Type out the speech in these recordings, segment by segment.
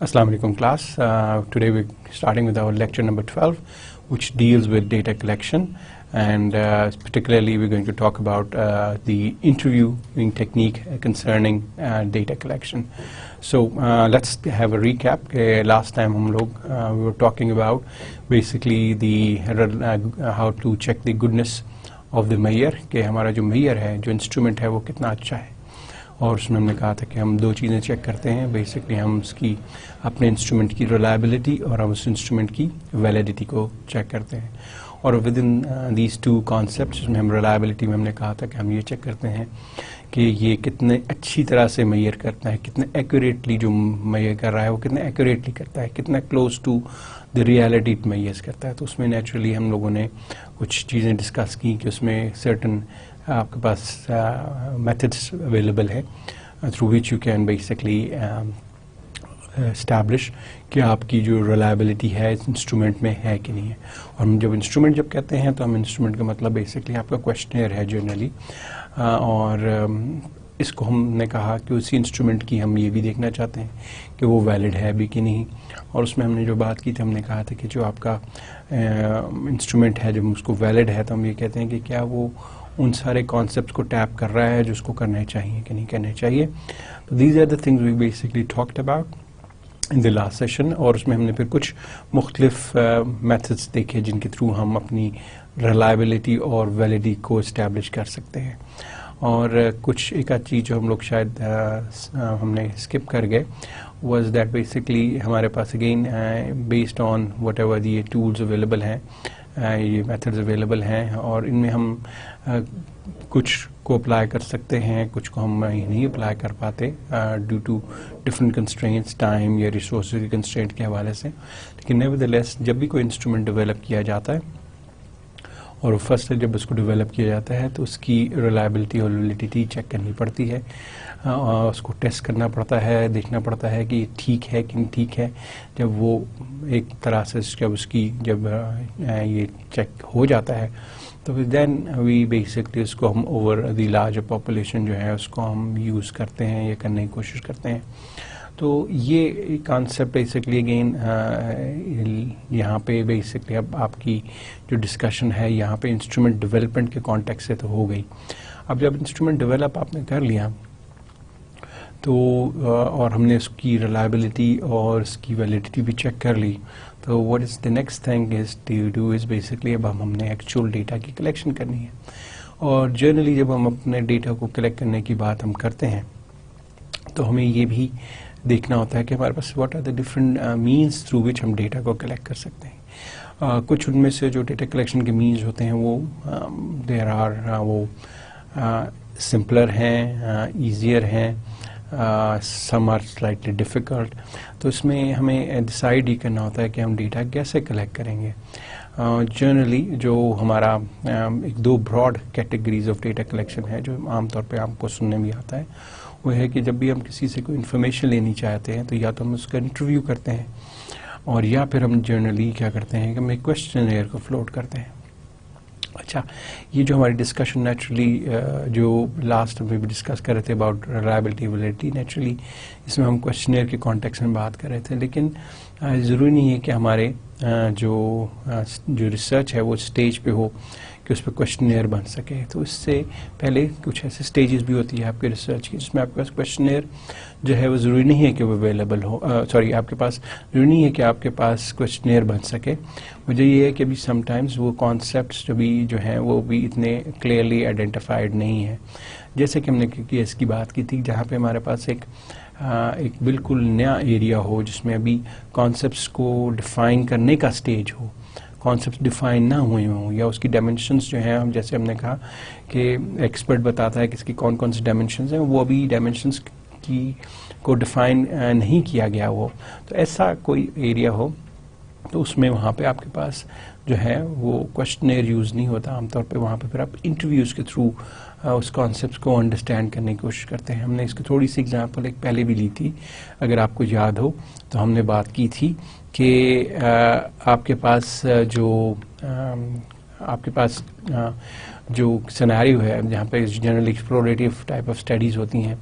Assalamu alaikum class. Today we're starting with our lecture number 12, which deals with data collection, and particularly we're going to talk about the interviewing technique concerning data collection. So let's have a recap. Last time we were talking about basically the how to check the goodness of the measure, کہ ہمارا جو measure ہے, جو instrument ہے وہ کتنا اچھا ہے. اور اس میں ہم نے کہا تھا کہ ہم دو چیزیں چیک کرتے ہیں. بیسکلی ہم اس کی اپنے انسٹرومنٹ کی ریلائبلٹی اور ہم اس انسٹرومنٹ کی ویلیڈیٹی کو چیک کرتے ہیں. اور with in these two concepts جس میں ہم ریلائبلٹی میں ہم نے کہا تھا کہ ہم یہ چیک کرتے ہیں کہ یہ کتنے اچھی طرح سے میئر کرتا ہے, کتنے ایکوریٹلی جو میئر کر رہا ہے وہ کتنے ایکوریٹلی کرتا ہے, کتنا close to the reality measures کرتا ہے. تو اس میں نیچرلی ہم لوگوں نے کچھ چیزیں ڈسکس کی کہ اس میں سرٹن آپ کے پاس میتھڈس اویلیبل ہے through which you can basically establish کہ آپ کی جو ریلائبلٹی ہے اس انسٹرومنٹ میں ہے کہ نہیں ہے. اور ہم جب انسٹرومنٹ جب کہتے ہیں تو ہم انسٹرومنٹ کا مطلب بیسکلی آپ کا کویشچنئر ہے جنرلی, اور اس کو ہم نے کہا کہ اسی انسٹرومنٹ کی ہم یہ بھی دیکھنا چاہتے ہیں کہ وہ ویلڈ ہے بھی کہ نہیں. اور اس میں ہم نے جو بات کی تھی ہم نے کہا تھا کہ جو آپ کا انسٹرومنٹ ہے جب اس کو ویلڈ ہے تو ہم یہ کہتے ہیں کہ کیا وہ ان سارے کانسیپٹس کو ٹیپ کر رہا ہے جو اس کو کرنے چاہیے کہ نہیں کرنے چاہیے. تو these are the things we basically talked about in the last session. اور اس میں ہم نے پھر کچھ مختلف میتھڈس دیکھے جن کے تھرو ہم اپنی ریلائبلٹی اور ویلیڈی کو اسٹیبلش کر سکتے ہیں. اور کچھ ایک آدھ چیز جو ہم لوگ شاید ہم نے اسکپ کر گئے واز دیٹ بیسکلی ہمارے پاس again based on whatever the tools available ہیں, یہ میتھڈز اویلیبل ہیں, اور ان میں ہم کچھ کو اپلائی کر سکتے ہیں, کچھ کو ہم نہیں اپلائی کر پاتے due to different constraints, time یا ریسورسز کی کنسٹرینٹ کے حوالے سے. لیکن نیورتھلیس جب بھی کوئی انسٹرومنٹ ڈیولپ کیا جاتا ہے اور فرسٹ جب اس کو ڈیولپ کیا جاتا ہے تو اس کی ریلائبلٹی اور ویلیڈیٹی چیک کرنی پڑتی ہے, اس کو ٹیسٹ کرنا پڑتا ہے, دیکھنا پڑتا ہے کہ ٹھیک ہے کہ نہیں ٹھیک ہے. جب وہ ایک طرح سے جب اس کی جب یہ چیک ہو جاتا ہے تو دین وی بیسکلی اس کو ہم اوور دی لارج پاپولیشن جو ہے اس کو ہم یوز کرتے ہیں یا کرنے کی کوشش کرتے ہیں. تو یہ کانسیپٹ بیسکلی اگین یہاں پہ بیسکلی اب آپ کی جو ڈسکشن ہے یہاں پہ انسٹرومنٹ ڈیولپمنٹ کے کانٹیکٹ سے تو ہو گئی. اب جب انسٹرومنٹ ڈیولپ آپ نے کر لیا تو اور ہم نے اس کی ریلائبلٹی اور اس کی ویلیڈیٹی بھی چیک کر لی, تو what is the next thing is to do is basically اب ہم نے ایکچوئل ڈیٹا کی کلیکشن کرنی ہے. اور جنرلی جب ہم اپنے ڈیٹا کو کلیکٹ کرنے کی بات ہم کرتے ہیں تو ہمیں یہ بھی دیکھنا ہوتا ہے کہ ہمارے پاس what are the different means through which ہم ڈیٹا کو کلیکٹ کر سکتے ہیں. کچھ ان میں سے جو ڈیٹا کلیکشن کے مینز ہوتے ہیں وہ دیر آر وہ سمپلر ہیں, ایزیئر ہیں, سم آر سلائٹلی ڈیفیکلٹ. تو اس میں ہمیں ڈیسائیڈ ہی کرنا ہوتا ہے کہ ہم ڈیٹا کیسے کلیکٹ کریں گے. جنرلی جو ہمارا ایک دو broad categories of data collection ہے جو عام طور پہ آپ کو سننے میں آتا ہے, وہ ہے کہ جب بھی ہم کسی سے کوئی انفارمیشن لینی چاہتے ہیں تو یا تو ہم اس کا انٹرویو کرتے ہیں اور یا پھر ہم جنرلی کیا کرتے ہیں کہ ہم ایک کویشچنئر کو فلوٹ کرتے ہیں. اچھا, یہ جو ہماری ڈسکشن نیچرلی جو لاسٹ میں بھی ڈسکس کر رہے تھے اباؤٹ ریلائبلٹی ویلیڈیٹی, نیچرلی اس میں ہم کویشچنئر کے کانٹیکس میں بات کر رہے تھے. لیکن ضروری نہیں ہے کہ ہمارے جو ریسرچ ہے وہ اسٹیج پہ ہو کہ اس پہ کویشچنئر بن سکے. تو اس سے پہلے کچھ ایسے اسٹیجز بھی ہوتی ہے آپ کے ریسرچ کی جس میں آپ کے پاس کویشچنئر جو ہے وہ ضروری نہیں ہے کہ وہ اویلیبل ہو, آپ کے پاس ضروری نہیں ہے کہ آپ کے پاس کویشچنئر بن سکے. مجھے یہ ہے کہ ابھی سم ٹائمز وہ کانسیپٹس جو ہیں وہ بھی اتنے کلیئرلی آئیڈینٹیفائڈ نہیں ہیں. جیسے کہ ہم نے کیس کی بات کی تھی جہاں پہ ہمارے پاس ایک بالکل نیا ایریا ہو جس میں ابھی کانسیپٹس کو ڈیفائن کرنے کا اسٹیج ہو, کانسیپٹس ڈیفائن نہ ہوئے ہوں, یا اس کی ڈائمینشنس جو ہیں جیسے ہم نے کہا کہ ایکسپرٹ بتاتا ہے کہ اس کی کون کون سی ڈائمینشنس ہیں, وہ ابھی ڈائمینشنس کی کو ڈیفائن نہیں کیا گیا ہو. تو ایسا کوئی ایریا ہو تو اس میں وہاں پہ آپ کے پاس جو ہے وہ کویشچنئر یوز نہیں ہوتا. عام طور پہ وہاں پہ پھر آپ انٹرویوز کے تھرو اس کانسیپٹس کو انڈرسٹینڈ کرنے کی کوشش کرتے ہیں. ہم نے اس کی تھوڑی سی ایگزامپل ایک پہلے بھی لی تھی, اگر آپ کو یاد ہو تو ہم نے بات کی تھی کہ آپ کے پاس جو سینیریو ہے جہاں پہ جنرل ایکسپلوریٹیو ٹائپ آف اسٹڈیز ہوتی ہیں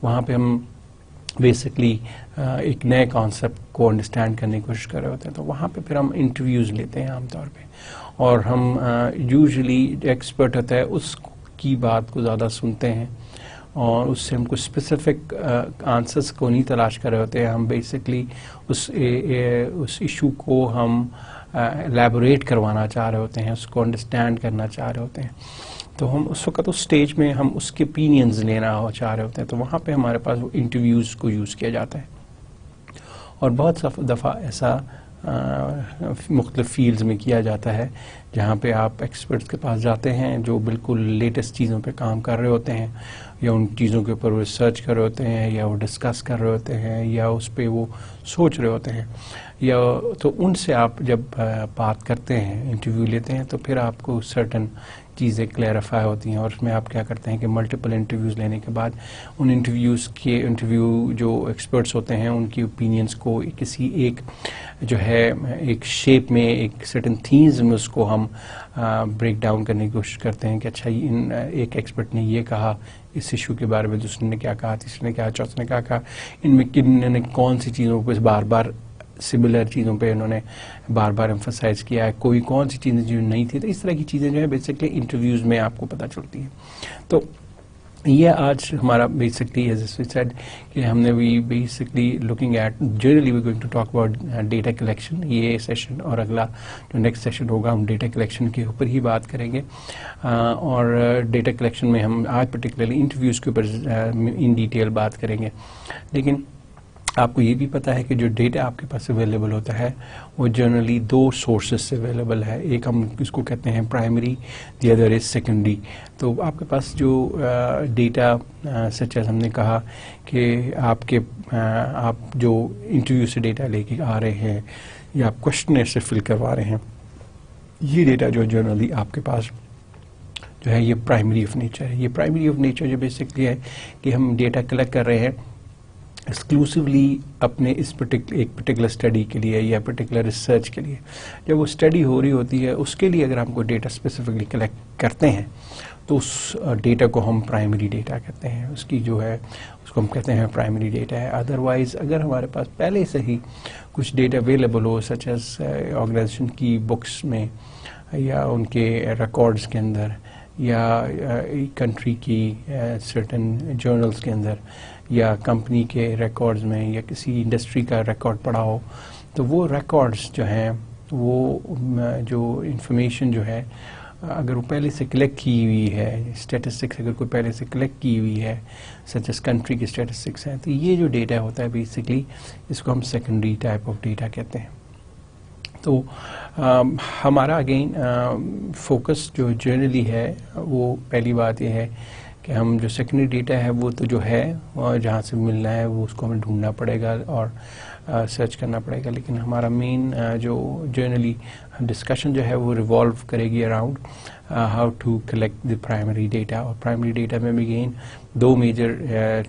وہاں پہ ہم بیسکلی ایک نئے کانسیپٹ کو انڈرسٹینڈ کرنے کی کوشش کر رہے ہوتے ہیں. تو وہاں پہ پھر ہم انٹرویوز لیتے ہیں عام طور پہ, اور ہم یوزلی ایکسپرٹ ہوتا ہے اس کی بات کو زیادہ سنتے ہیں, اور اس سے ہم کو اسپیسیفک آنسرس کو نہیں تلاش کر رہے ہوتے ہیں. ہم بیسکلی اس ایشو کو ہم ایلیبوریٹ کروانا چاہ رہے ہوتے ہیں, اس کو انڈرسٹینڈ کرنا چاہ رہے ہوتے ہیں. تو ہم اس وقت اس سٹیج میں ہم اس کے اوپینینز لینا چاہ رہے ہوتے ہیں. تو وہاں پہ ہمارے پاس وہ انٹرویوز کو یوز کیا جاتا ہے, اور بہت سا دفعہ ایسا مختلف فیلڈز میں کیا جاتا ہے جہاں پہ آپ ایکسپرٹس کے پاس جاتے ہیں جو بالکل لیٹسٹ چیزوں پہ کام کر رہے ہوتے ہیں, یا ان چیزوں کے اوپر وہ ریسرچ کر رہے ہوتے ہیں, یا وہ ڈسکس کر رہے ہوتے ہیں, یا اس پہ وہ سوچ رہے ہوتے ہیں. یا تو ان سے آپ جب بات کرتے ہیں, انٹرویو لیتے ہیں, تو پھر آپ کو سرٹن چیزیں کلیریفائی ہوتی ہیں. اور اس میں آپ کیا کرتے ہیں کہ ملٹیپل انٹرویوز لینے کے بعد ان انٹرویو جو ایکسپرٹس ہوتے ہیں ان کی اوپینینس کو کسی ایک جو ہے ایک شیپ میں, ایک سرٹن تھیمز میں اس کو ہم بریک ڈاؤن کرنے کی کوشش کرتے ہیں کہ اچھا ایک ایکسپرٹ نے یہ کہا اس ایشو کے بارے میں, دوسرے نے کیا کہا, تیسرے نے کیا, چوتھے نے کیا کہا, ان میں کن نے کون سی چیزوں پہ بار بار سملر چیزوں پہ انہوں نے بار بار ایمفسائز کیا ہے, کوئی کون سی چیزیں جو نہیں تھی. تو اس طرح کی چیزیں جو ہے بیسکلی انٹرویوز میں آپ کو پتہ چلتی ہیں. تو یہ آج ہمارا بیسکلی ایز اے سیڈ کہ ہم نے بھی basically looking at generally we going to talk about data collection, یہ سیشن, اور اگلا جو نیکسٹ سیشن ہوگا ہم ڈیٹا کلیکشن کے اوپر ہی بات کریں گے. اور ڈیٹا کلیکشن میں ہم آج پرٹیکولرلی انٹرویوز کے اوپر ان ڈیٹیل بات کریں گے. لیکن آپ کو یہ بھی پتہ ہے کہ جو ڈیٹا آپ کے پاس اویلیبل ہوتا ہے وہ جنرلی دو سورسز سے اویلیبل ہے. ایک ہم اس کو کہتے ہیں primary, the other is secondary. تو آپ کے پاس جو ڈیٹا سچ ایز ہم نے کہا کہ آپ جو انٹرویو سے ڈیٹا لے کے آ رہے ہیں یا آپ کوشچنر سے فل کروا رہے ہیں, یہ ڈیٹا جو جنرلی آپ کے پاس جو ہے یہ پرائمری آف نیچر ہے. یہ پرائمری آف نیچر جو بیسکلی ہے کہ ہم ڈیٹا کلیکٹ کر رہے ہیں ایکسکلوسیولی اپنے ایک پرٹیکولر اسٹڈی کے لیے یا پرٹیکولر ریسرچ کے لیے. جب وہ اسٹڈی ہو رہی ہوتی ہے اس کے لیے اگر ہم کو ڈیٹا اسپیسیفکلی کلیکٹ کرتے ہیں تو اس ڈیٹا کو ہم پرائمری ڈیٹا کہتے ہیں, اس کی جو ہے اس کو ہم کہتے ہیں پرائمری ڈیٹا ہے. ادروائز اگر ہمارے پاس پہلے سے ہی کچھ ڈیٹا اویلیبل ہو سچ ایز آرگنائزیشن کی بکس میں یا ان کے ریکارڈز کے اندر یا کنٹری کی سرٹن جرنلز کے اندر یا کمپنی کے ریکارڈز میں یا کسی انڈسٹری کا ریکارڈ پڑا ہو, تو وہ ریکارڈز جو ہیں وہ جو انفارمیشن جو ہے اگر وہ پہلے سے کلیکٹ کی ہوئی ہے, اسٹیٹسٹکس اگر کوئی پہلے سے کلیکٹ کی ہوئی ہے سچ ایز کنٹری کی اسٹیٹسٹکس ہیں, تو یہ جو ڈیٹا ہوتا ہے بیسکلی اس کو ہم سیکنڈری ٹائپ آف ڈیٹا کہتے ہیں. تو ہمارا اگین فوکس جو جنرلی ہے وہ پہلی بات یہ ہے کہ ہم جو سیکنڈری ڈیٹا ہے وہ تو جو ہے جہاں سے ملنا ہے وہ اس کو ہمیں ڈھونڈنا پڑے گا اور سرچ کرنا پڑے گا. لیکن ہمارا مین جو جنرلی ڈسکشن جو ہے وہ ریوالو کرے گی around how to collect the primary data. اور پرائمری ڈیٹا میں بھی اگین دو میجر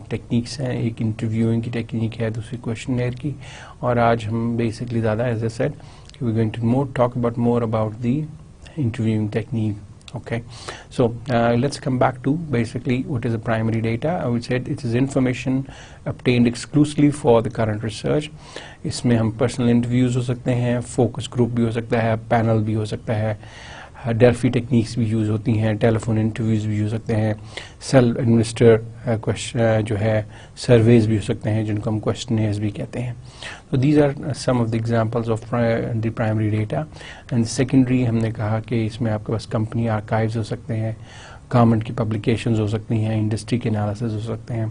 ٹیکنیکس ہیں, ایک انٹرویوئنگ کی ٹیکنیک ہے, دوسری کوشچنر کی. اور آج ہم بیسکلی زیادہ as I said we're going to talk more about the interviewing technique. Okay, so let's come back to basically what is the primary data. I would say it is information obtained exclusively for the current research. اس میں ہم personal interviews ہو سکتے ہیں, focus group بھی ہو سکتا ہے, panel بھی ہو سکتا ہے, ڈیلفی ٹیکنیکس بھی یوز ہوتی ہیں, ٹیلی فون انٹرویوز بھی ہو سکتے ہیں, سیلف انویسٹر جو ہے سرویز بھی ہو سکتے ہیں جن کو ہم کوشچنیئرز بھی کہتے ہیں. تو these are some of the examples of the primary data. And secondary ہم نے کہا کہ اس میں آپ کے پاس کمپنی آرکائیوز ہو سکتے ہیں, گورنمنٹ کی پبلیکیشنز ہو سکتی ہیں, انڈسٹری کے انالیسز ہو سکتے ہیں.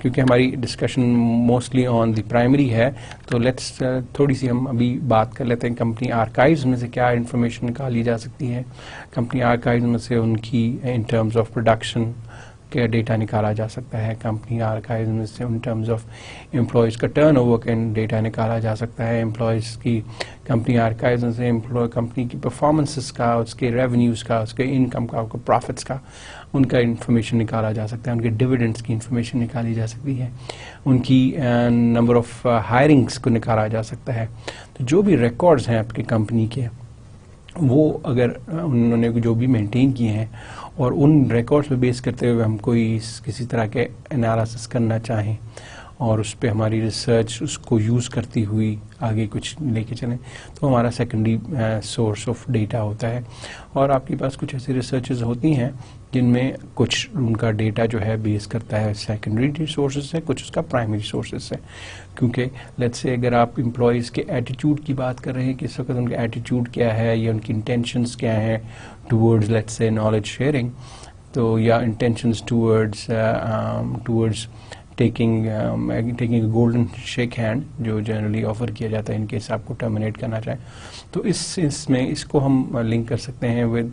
کیونکہ ہماری discussion mostly on the primary ہے تو لیٹس تھوڑی سی ہم ابھی بات کر لیتے ہیں کمپنی آرکائیوز میں سے کیا انفارمیشن نکالی جا سکتی ہے. کمپنی آرکائیوز میں سے ان کی ان ٹرمز آف پروڈکشن کا ڈیٹا نکالا جا سکتا ہے. کمپنی آرکائیوز میں سے ان ٹرمز آف امپلائیز کا ٹرن اوور کا ڈیٹا نکالا جا سکتا ہے. امپلائیز کی کمپنی آرکائیوز میں سے کمپنی کی پرفارمنسز کا, اس کے ریونیوز کا, اس کے انکم کا, پروفٹس کا, ان کا انفارمیشن نکالا جا سکتا ہے. ان کے ڈویڈنڈس کی انفارمیشن نکالی جا سکتی ہے. ان کی نمبر آف ہائرنگس کو نکالا جا سکتا ہے. تو جو بھی ریکارڈز ہیں آپ کی کمپنی کے وہ اگر انہوں نے جو بھی مینٹین کیے ہیں اور ان ریکارڈز پہ بیس کرتے ہوئے ہم کسی طرح کے انالیسس کرنا چاہیں اور اس پہ ہماری ریسرچ اس کو یوز کرتی ہوئی آگے کچھ لے کے چلیں تو ہمارا سیکنڈری سورس آف ڈیٹا ہوتا ہے. اور آپ کے پاس کچھ ایسی ریسرچز ہوتی ہیں جن میں کچھ ان کا ڈیٹا جو ہے بیس کرتا ہے سیکنڈری سورسز سے, کچھ اس کا پرائمری سورسز سے. کیونکہ لیٹس سے اگر آپ امپلائیز کے ایٹیٹیوڈ کی بات کر رہے ہیں کہ اس وقت ان کا ایٹیٹیوڈ کیا ہے یا ان کی انٹینشنس کیا ہیں towards let's say knowledge sharing, تو یا intentions towards taking a golden shake hand جو جنرلی آفر کیا جاتا ہے ان کیس آپ کو ٹرمینیٹ کرنا چاہیں, تو اس میں اس کو ہم لنک کر سکتے ہیں with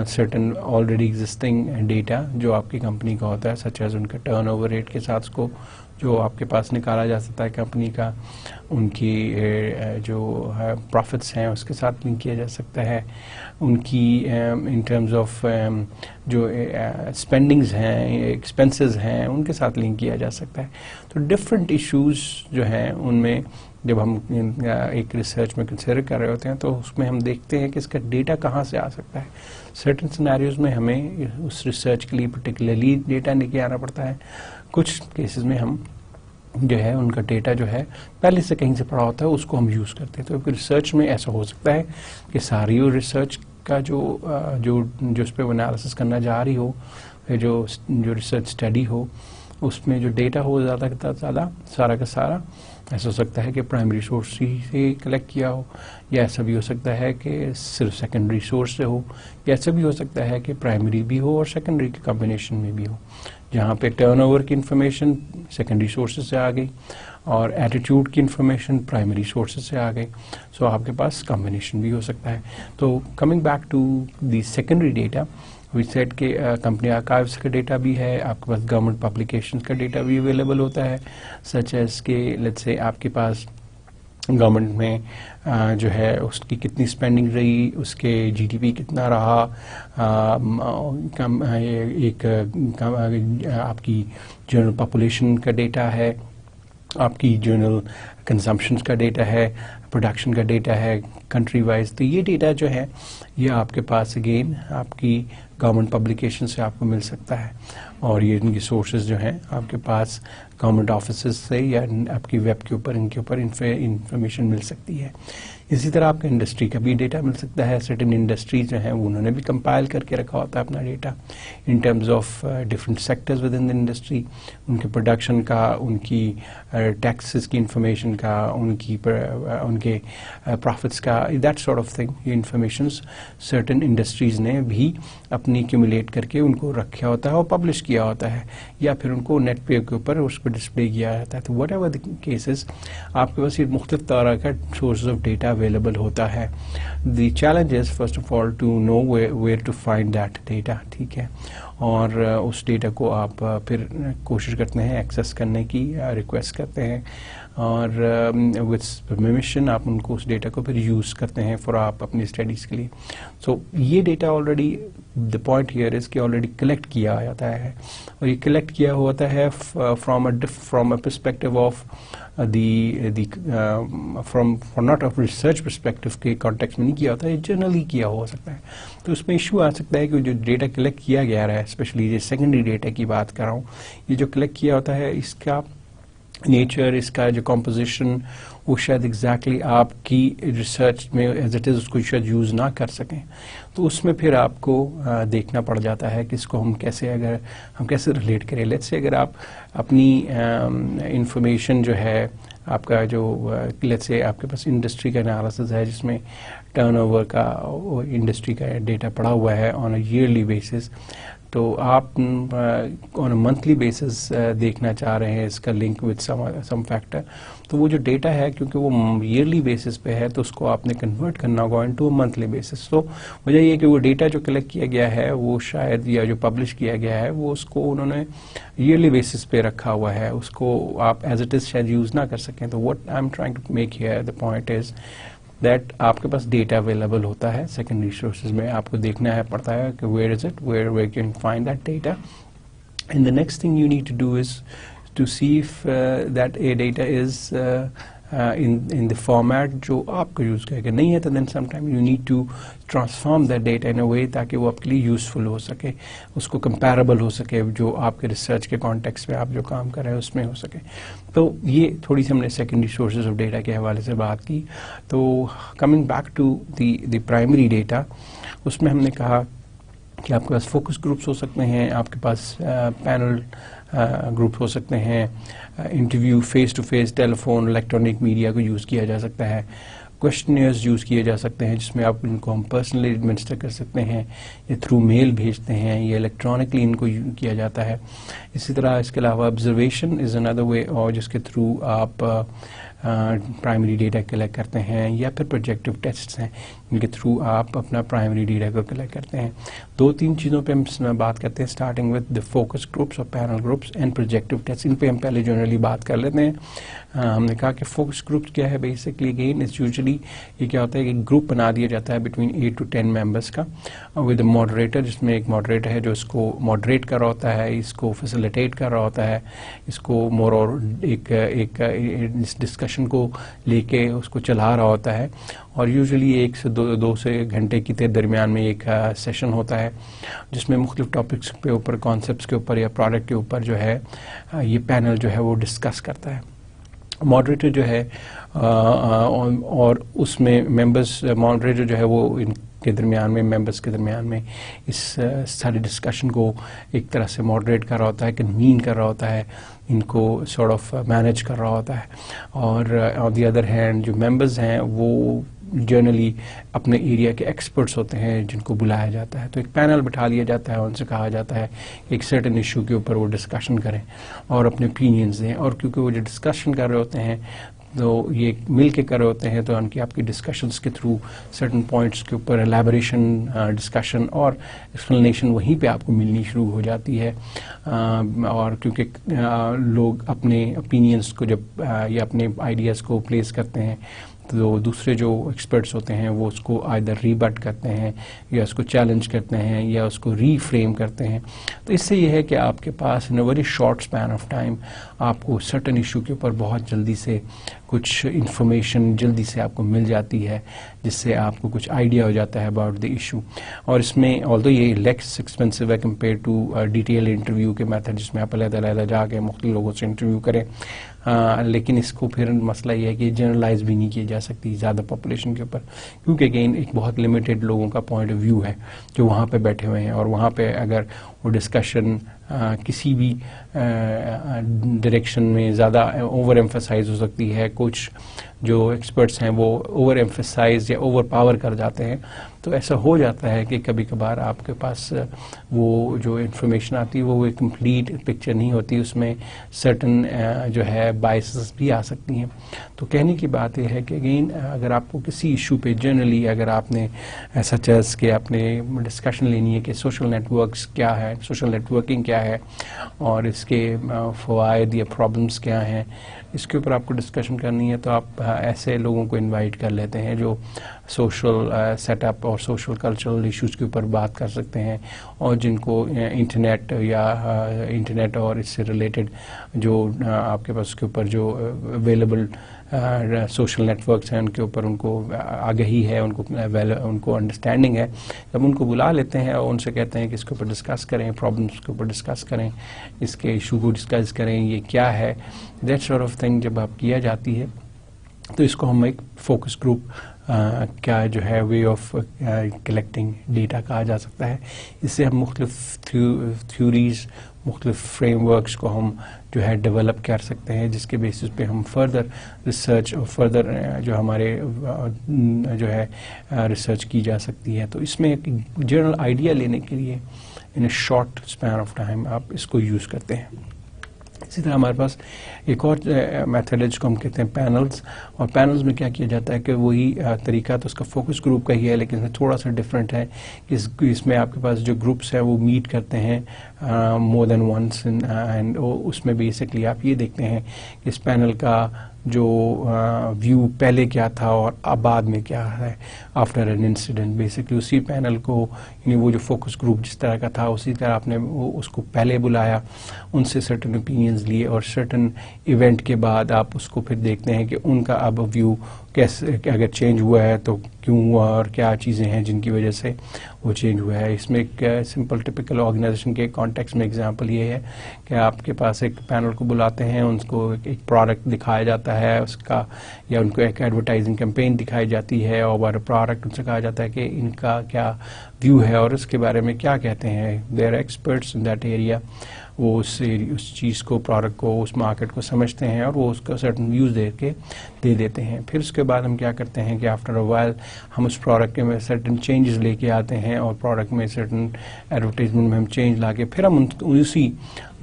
certain already existing data جو آپ کی کمپنی کا ہوتا ہے, سچ ایز ان کا ٹرن اوور ریٹ کے ساتھ اس کو جو آپ کے پاس نکالا جا سکتا ہے کمپنی کا, ان کی جو پروفٹس ہیں اس کے ساتھ لنک کیا جا سکتا ہے, ان کی ان ٹرمز آف جو اسپینڈنگز ہیں ایکسپینسز ہیں ان کے ساتھ لنک کیا جا سکتا ہے. تو ڈفرینٹ ایشوز جو ہیں ان میں جب ہم ایک ریسرچ میں کنسیڈر کر رہے ہوتے ہیں تو اس میں ہم دیکھتے ہیں کہ اس کا ڈیٹا کہاں سے آ سکتا ہے. سرٹن سینیریوز میں ہمیں اس ریسرچ کے لیے پرٹیکولرلی ڈیٹا لے کے آنا پڑتا ہے, کچھ کیسز میں ہم جو ہے ان کا ڈیٹا جو ہے پہلے سے کہیں سے پڑا ہوتا ہے اس کو ہم یوز کرتے ہیں. تو ریسرچ میں ایسا ہو سکتا ہے کہ ساری ریسرچ کا جو اس پہ وہ انالیسس کرنا جا رہی ہو, جو ریسرچ اسٹڈی ہو, اس میں جو ڈیٹا ہو زیادہ زیادہ سارا کا سارا ایسا ہو سکتا ہے کہ پرائمری سورس سے کلیکٹ کیا ہو, یا ایسا بھی ہو سکتا ہے کہ صرف سیکنڈری سورس سے ہو, یا ایسا بھی ہو سکتا ہے کہ پرائمری بھی ہو اور سیکنڈری کے کمبینیشن میں بھی ہو, جہاں پہ ٹرن اوور کی انفارمیشن سیکنڈری سورسز سے آ گئی اور ایٹیٹیوڈ کی انفارمیشن پرائمری سورسز سے آ گئی. سو آپ کے پاس کمبینیشن بھی ہو سکتا ہے. تو coming back to the secondary data, we said کہ کمپنی آرکائیوز کا ڈیٹا بھی ہے, آپ کے پاس گورنمنٹ پبلیکیشنز کا ڈیٹا بھی اویلیبل ہوتا ہے, سچ ایز کہ لیٹس سے آپ کے پاس گورنمنٹ میں جو ہے اس کی کتنی اسپینڈنگ رہی, اس کے جی ڈی پی کتنا رہا, ایک آپ کی جنرل پاپولیشن کا ڈیٹا ہے, آپ کی جنرل کنزمپشنز کا ڈیٹا ہے, پروڈکشن کا ڈیٹا ہے کنٹری وائز. تو یہ ڈیٹا جو ہے یہ آپ کے پاس اگین آپ کی گورنمنٹ پبلیکیشن سے آپ کو مل سکتا ہے, اور یہ ان کی سورسز جو ہیں آپ کے پاس گورنمنٹ آفیسز سے یا آپ کی ویب کے اوپر ان کے اوپر انفارمیشن مل سکتی ہے. اسی طرح آپ کا انڈسٹری کا بھی ڈیٹا مل سکتا ہے. سرٹن انڈسٹریز جو ہیں انہوں نے بھی کمپائل کر کے رکھا ہوتا ہے اپنا data in terms of different sectors within the industry, ان کے پروڈکشن کا, ان کی ٹیکسز کی انفارمیشن کا, ان کے پروفٹس کا, دیٹ سارٹ آف تھنگ. یہ انفارمیشنز سرٹن انڈسٹریز نے بھی اپنی ایکومولیٹ کر کے ان کو رکھا ہوتا ہے اور پبلش کیا ہوتا ہے, یا پھر ان کو نیٹ پے کے اوپر اس کو ڈسپلے کیا جاتا ہے. تو واٹ ایور دی کیسز آپ کے پاس یہ مختلف طرح کا سورسز آف ڈیٹا اویلیبل ہوتا ہے. The challenge is first of all to know where to find that data, ٹھیک ہے, اور اس ڈیٹا کو آپ پھر کوشش کرتے ہیں ایکسیس کرنے کی, ریکویسٹ کرتے ہیں, اور وتھ پرمیشن آپ ان کو اس ڈیٹا کو پھر یوز کرتے ہیں فار آپ اپنی اسٹڈیز کے لیے. سو یہ data already the point here is کہ آلریڈی کلیکٹ کیا جاتا ہے, اور یہ کلیکٹ کیا ہوتا ہے from a perspective of from not of research perspective کے کانٹیکس میں نہیں کیا ہوتا ہے, جنرلی کیا ہو سکتا ہے. تو اس میں ایشو آ سکتا ہے کہ جو ڈیٹا کلیکٹ کیا گیا ہے, اسپیشلی یہ سیکنڈری ڈیٹا کی بات کر رہا ہوں, یہ جو کلیکٹ کیا ہوتا ہے اس کا نیچر, اس کا جو کمپوزیشن, وہ شاید ایگزیکٹلی آپ کی ریسرچ میں ایز اٹ از اس کو شاید یوز نہ کر سکیں. تو اس میں پھر آپ کو دیکھنا پڑ جاتا ہے کہ اس کو ہم کیسے ریلیٹ کریں. لیٹس سے اگر آپ اپنی انفارمیشن جو ہے آپ کا جو لیٹس سے آپ کے پاس انڈسٹری کا انالیسز ہے جس میں ٹرن اوور کا انڈسٹری کا ڈیٹا پڑا ہوا ہے آن اے ایئرلی بیسس, تو آپ آن اے منتھلی بیسس دیکھنا چاہ رہے ہیں اس کا لنک وتھ سم فیکٹر, تو وہ جو ڈیٹا ہے کیونکہ وہ ایئرلی بیسس پہ ہے تو اس کو آپ نے کنورٹ کرنا ہوگا انٹو منتھلی بیسس. تو وجہ یہ کہ وہ ڈیٹا جو کلیکٹ کیا گیا ہے وہ شاید یا جو پبلش کیا گیا ہے وہ اس کو انہوں نے ایئرلی بیسس پہ رکھا ہوا ہے, اس کو آپ ایز اٹ از شاید یوز نہ کر سکیں. تو what I am trying to make here the point is that آپ کے پاس ڈیٹا اویلیبل ہوتا ہے سیکنڈری سورسز میں, آپ کو دیکھنا ہے پڑتا ہے کہ where is it, where can find that data, and the next thing you need to do is to see if that data is in the format جو آپ کو یوز کرے گا. نہیں ہے تو then sometime you need to transform that data in a way تاکہ وہ آپ کے لیے یوزفل ہو سکے, اس کو کمپیربل ہو سکے, جو آپ کے ریسرچ کے کانٹیکس میں آپ جو کام کر رہے ہیں اس میں ہو سکے. تو یہ تھوڑی سی ہم نے سیکنڈری سورسز آف ڈیٹا کے حوالے سے بات کی. تو coming back to the primary data, اس میں ہم نے کہا کہ آپ کے پاس فوکس گروپس ہو سکتے ہیں, آپ کے پاس پینل گروپ ہو سکتے ہیں, interview face to face, telephone, electronic media کو یوز کیا جا سکتا ہے, کوشچنیئرز یوز کیے جا سکتے ہیں جس میں آپ ان کو ہم پرسنلی ایڈمنسٹر کر سکتے ہیں, یا تھرو میل بھیجتے ہیں, یا الیکٹرانکلی ان کو کیا جاتا ہے. اسی طرح اس کے علاوہ آبزرویشن از اندر وے, اور جس کے تھرو آپ پرائمری ڈیٹا کلیکٹ کرتے ہیں, یا پھر پروجیکٹیو ٹیسٹس ہیں جن کے تھرو آپ اپنا پرائمری ڈیٹا کو کلیکٹ کرتے ہیں. 2-3 چیزوں پہ ہم بات کرتے ہیں, starting with the focus groups اور panel groups and projective test. ان پہ ہم پہلے جنرلی بات کر لیتے ہیں. ہم نے کہا کہ فوکس گروپس کیا ہے. بیسکلی اگین از یوزلی یہ کیا ہوتا ہے کہ گروپ بنا دیا جاتا ہے بٹوین 8 to 10 ممبرس کا, ود اے ماڈریٹر, جس میں ایک ماڈریٹر ہے جو اس کو ماڈریٹ کر رہا ہوتا ہے, اس کو فیسیلیٹیٹ کر رہا ہوتا ہے, اس کو مور اور ایک ڈسکشن کو لے کے اس کو چلا رہا ہوتا ہے. اور یوزلی 1 سے 2 سے گھنٹے کے درمیان میں ایک سیشن ہوتا ہے جس میں مختلف ٹاپکس کے اوپر, کانسیپٹس کے اوپر یا پروڈکٹ کے اوپر جو ہے یہ پینل جو ہے وہ ڈسکس کرتا ہے. ماڈریٹر جو ہے اور اس میں ممبرس, ماڈریٹر جو ہے وہ ان کے درمیان میں, ممبرس کے درمیان میں اس سارے ڈسکشن کو ایک طرح سے ماڈریٹ کر رہا ہوتا ہے, کنوین کر رہا ہوتا ہے, ان کو سارٹ آف مینیج کر رہا ہوتا ہے. اور آن دی ادر ہینڈ جو ممبرز ہیں وہ جنرلی اپنے ایریا کے ایکسپرٹس ہوتے ہیں جن کو بلایا جاتا ہے. تو ایک پینل بٹھا لیا جاتا ہے, ان سے کہا جاتا ہے کہ ایک سرٹن ایشو کے اوپر وہ ڈسکشن کریں اور اپنے اوپینینز دیں. اور کیونکہ وہ جو ڈسکشن کر رہے ہوتے ہیں تو یہ مل کے کر رہے ہوتے ہیں, تو ان کی آپ کی ڈسکشنز کے تھرو سرٹن پوائنٹس کے اوپر الیبوریشن, ڈسکشن اور ایکسپلینیشن وہیں پہ آپ کو ملنی شروع ہو جاتی ہے. اور کیونکہ لوگ اپنے اوپینینز کو جب یا اپنے آئیڈیاز کو پلیس کرتے ہیں تو دوسرے جو ایکسپرٹس ہوتے ہیں وہ اس کو آئدر ریبٹ کرتے ہیں, یا اس کو چیلنج کرتے ہیں, یا اس کو ری فریم کرتے ہیں. تو اس سے یہ ہے کہ آپ کے پاس in a very short span of time آپ کو سرٹن ایشو کے اوپر بہت جلدی سے کچھ انفارمیشن جلدی سے آپ کو مل جاتی ہے, جس سے آپ کو کچھ آئیڈیا ہو جاتا ہے اباؤٹ دی ایشو. اور اس میں آلدو یہ لیس ایکسپینسو ہے کمپیئر ٹو ڈیٹیل انٹرویو کے میتھڈ, جس میں آپ علیحدہ جا کے مختلف لوگوں سے انٹرویو کریں. لیکن اس کو پھر مسئلہ یہ ہے کہ جنرلائز بھی نہیں کی جا سکتی زیادہ پاپولیشن کے اوپر, کیونکہ اگین ایک بہت لمیٹیڈ لوگوں کا پوائنٹ آف ویو ہے جو وہاں پہ بیٹھے ہوئے ہیں. اور وہاں پہ اگر وہ ڈسکشن کسی بھی ڈائریکشن میں زیادہ اوور ایمفسائز ہو سکتی ہے, کچھ جو ایکسپرٹس ہیں وہ اوور ایمفسائز یا اوور پاور کر جاتے ہیں, تو ایسا ہو جاتا ہے کہ کبھی کبھار آپ کے پاس وہ جو انفارمیشن آتی ہے وہ ایک کمپلیٹ پکچر نہیں ہوتی, اس میں سرٹن جو ہے بائسز بھی آ سکتی ہیں. تو کہنے کی بات یہ ہے کہ اگین اگر آپ کو کسی ایشو پہ جنرلی اگر آپ نے ایسا چیز کہ آپ نے ڈسکشن لینی ہے کہ سوشل نیٹ ورکس کیا ہے, سوشل نیٹ ورکنگ کیا ہے, اور اس کے فوائد یا پرابلمس کیا ہیں, اس کے اوپر آپ کو ڈسکشن کرنی ہے, تو آپ ایسے لوگوں کو انوائٹ کر لیتے ہیں جو سوشل سیٹ اپ اور سوشل کلچرل ایشوز کے اوپر بات کر سکتے ہیں, اور جن کو انٹرنیٹ یا انٹرنیٹ اور اس سے ریلیٹڈ جو آپ کے پاس اس کے اوپر جو اویلیبل سوشل نیٹ ورکس ہیں ان کے اوپر ان کو آگہی ہے, ان کو انڈرسٹینڈنگ ہے. جب ان کو بلا لیتے ہیں اور ان سے کہتے ہیں کہ اس کے اوپر ڈسکس کریں, پرابلمس کے اوپر ڈسکس کریں, اس کے ایشو کو ڈسکس کریں, یہ کیا ہے, دیٹ سارٹ آف تھنگ جب آپ کیا جاتی ہے تو اس کو ہم ایک فوکس گروپ کیا جو ہے وے آف کلیکٹنگ ڈیٹا کہا جا سکتا ہے. اس سے ہم مختلف تھیوریز, مختلف فریم ورکس کو ہم جو ہے ڈیولپ کر سکتے ہیں, جس کے بیسس پہ ہم فردر ریسرچ اور فردر جو ہمارے جو ہے ریسرچ کی جا سکتی ہے. تو اس میں ایک جنرل آئیڈیا لینے کے لیے in a short span of time آپ اس کو یوز کرتے ہیں. اسی طرح ہمارے پاس ایک اور میتھڈ ہے جس کو ہم کہتے ہیں پینلز, اور پینلز میں کیا کیا جاتا ہے کہ وہی طریقہ تو اس کا فوکس گروپ کا ہی ہے, لیکن اس میں تھوڑا سا ڈفرینٹ ہے کہ اس میں آپ کے پاس جو گروپس ہیں وہ میٹ کرتے ہیں مور دین ونس, اینڈ اس میں بیسکلی آپ یہ دیکھتے ہیں کہ اس پینل کا جو ویو پہلے کیا تھا اور اب بعد میں کیا ہے آفٹر این انسیڈنٹ. بیسکلی اسی پینل کو یعنی وہ جو فوکس گروپ جس طرح کا تھا اسی طرح آپ نے اس کو پہلے بلایا, ان سے سرٹن اوپینینز لیے, اور سرٹن ایونٹ کے بعد آپ اس کو پھر دیکھتے ہیں کہ ان کا اب ویو کیسے, اگر چینج ہوا ہے تو کیوں ہوا اور کیا چیزیں ہیں جن کی وجہ سے وہ چینج ہوا ہے. اس میں ایک سمپل ٹپیکل آرگنائزیشن کے کانٹیکس میں اگزامپل یہ ہے کہ آپ کے پاس ایک پینل کو بلاتے ہیں, ان کو ایک پروڈکٹ دکھایا جاتا ہے اس کا, یا ان کو ایک ایڈورٹائزنگ کیمپین دکھائی جاتی ہے اور پروڈکٹ ان سے کہا جاتا ہے کہ ان کا کیا ویو ہے اور اس کے بارے میں کیا کہتے ہیں. They are experts in that area, وہ اس چیز کو, پروڈکٹ کو, اس مارکیٹ کو سمجھتے ہیں اور وہ اس کا سرٹن ویوز دے دیتے ہیں. پھر اس کے بعد ہم کیا کرتے ہیں کہ آفٹر اے وائل ہم اس پروڈکٹ میں سرٹن چینجز لے کے آتے ہیں, اور پروڈکٹ میں سرٹن ایڈورٹیزمنٹ میں ہم چینج لا کے پھر ہم اسی